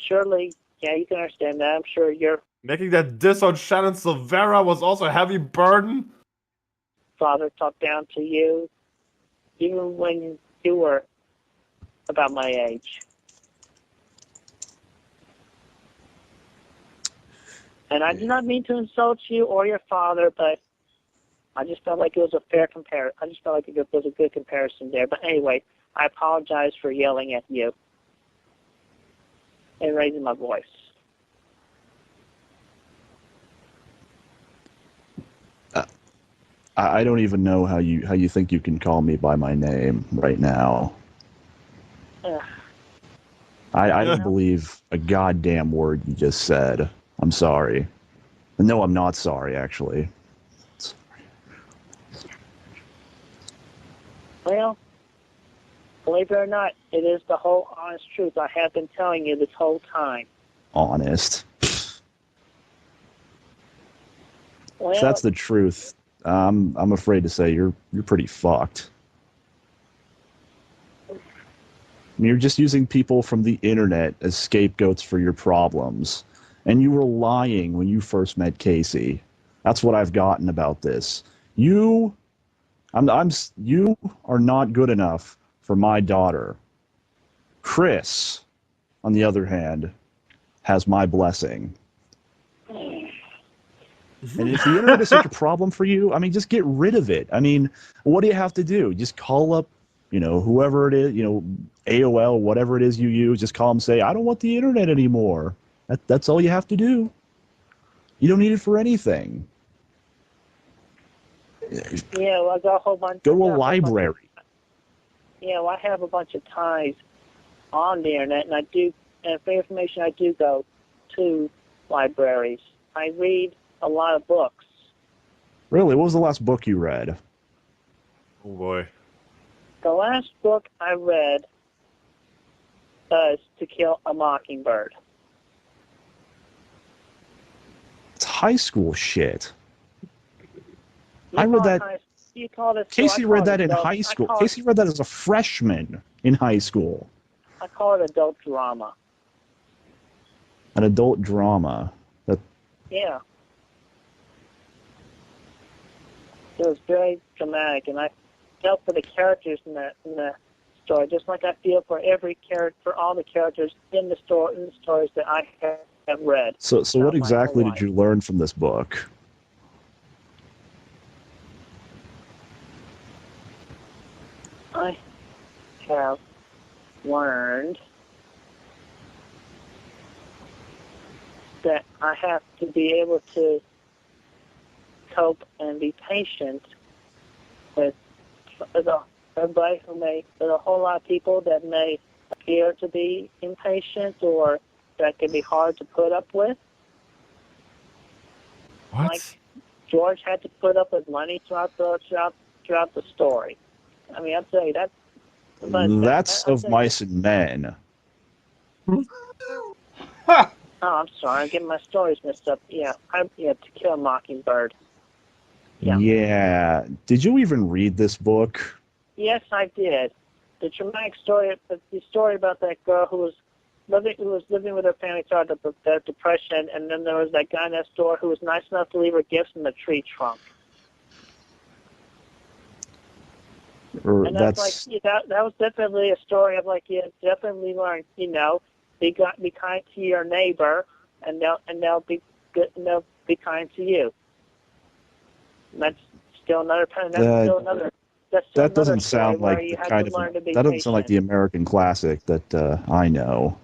Surely, yeah, you can understand that. I'm sure your Making that diss on Shannon Silvera was also a heavy burden. Father talked down to you, even when you were about my age. And I do not mean to insult you or your father, but I just felt like it was a fair comparison. I just felt like it was a good comparison there. But anyway, I apologize for yelling at you and raising my voice. I don't even know how you think you can call me by my name right now. I don't believe a goddamn word you just said. I'm sorry. No, I'm not sorry, actually. Well, believe it or not, it is the whole honest truth. I have been telling you this whole time. Honest. Well, If that's the truth, I'm afraid to say you're pretty fucked. You're just using people from the internet as scapegoats for your problems. And you were lying when you first met Casey. That's what I've gotten about this. You are not good enough for my daughter. Chris, on the other hand, has my blessing. And if the internet is such a problem for you, I mean, just get rid of it. I mean, what do you have to do? Just call up, whoever it is, AOL, whatever it is you use, just call them and say, I don't want the internet anymore. That's all you have to do. You don't need it for anything. Yeah, well, I got a whole bunch. Go to a library. Well, I have a bunch of ties on the internet, and for information, I do go to libraries. I read a lot of books. Really? What was the last book you read? Oh boy. The last book I read was To Kill a Mockingbird. It's high school shit. I read that. Casey read that in high school. Casey read that as a freshman in high school. I call it adult drama. An adult drama. Yeah. It was very dramatic, and I felt for the characters in the story, just like I feel for all the characters in the stories that I have read. So what exactly did you learn from this book? I have learned that I have to be able to cope and be patient with everybody there's a whole lot of people that may appear to be impatient or that can be hard to put up with. What? Like George had to put up with money throughout the story. I mean, I'll tell you that. That's of Mice and Men. Oh, I'm sorry. I'm getting my stories mixed up. Yeah, To Kill a Mockingbird. Yeah. Did you even read this book? Yes, I did. The dramatic story, the story about that girl who was living with her family throughout the Depression, and then there was that guy next door who was nice enough to leave her gifts in the tree trunk. And that was definitely a story of definitely learn, be kind to your neighbor, and they'll be good, and they'll be kind to you. And that's still another. That doesn't sound like the kind of. That doesn't sound like the American classic that I know.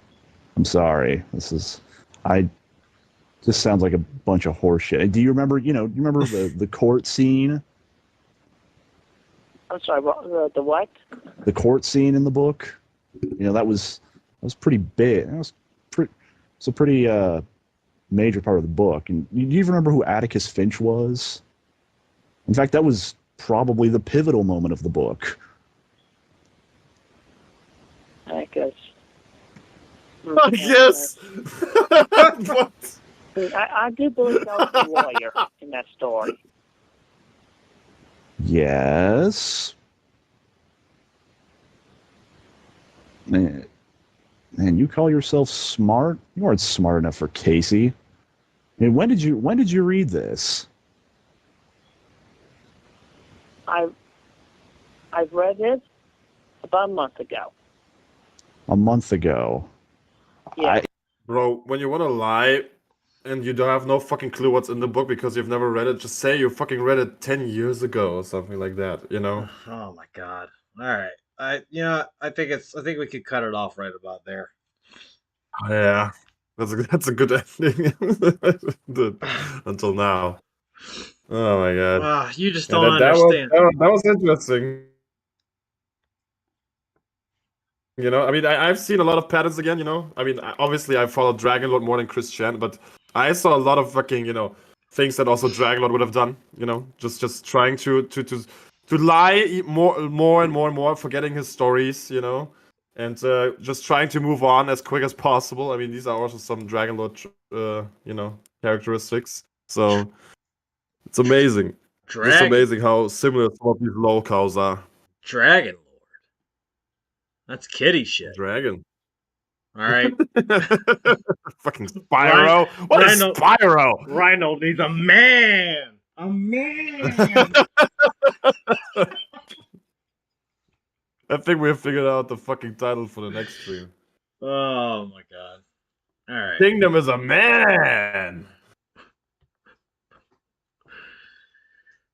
I'm sorry. This sounds like a bunch of horseshit. Do you remember? Do you remember the court scene? I'm sorry. The what? The court scene in the book. That was pretty big. It's a pretty major part of the book. And do you even remember who Atticus Finch was? In fact, that was probably the pivotal moment of the book. I guess. Yes. What? I do believe I was a lawyer in that story. Yes. Man, you call yourself smart? You aren't smart enough for Casey. mean, when did you read this? I've read it about a month ago. A month ago. Yeah. Bro, when you want to lie and you don't have no fucking clue what's in the book because you've never read it, just say you fucking read it 10 years ago or something like that, you know? Oh my god. All right. I think we could cut it off right about there. Yeah. That's a good ending. Until now. Oh my god. You just don't understand. That was interesting. You know, I mean, I've seen a lot of patterns again, you know? I mean, obviously I follow Dragonlord more than Christian, but I saw a lot of fucking, you know, things that also Dragonlord would have done, you know? Just trying to lie more and more, forgetting his stories, you know? And just trying to move on as quick as possible. I mean, these are also some Dragonlord, you know, characteristics. So, it's amazing. Just amazing how similar some of these lolcows are. Dragonlord. That's kitty shit. Dragon. All right. Fucking Spyro. What is Spyro? Rhino needs a man. A man. I think we have figured out the fucking title for the next stream. Oh my god. All right. Kingdom is a man.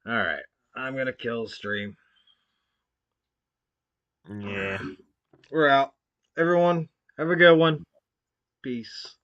All right. I'm going to kill stream. Yeah. We're out. Everyone, have a good one. Peace.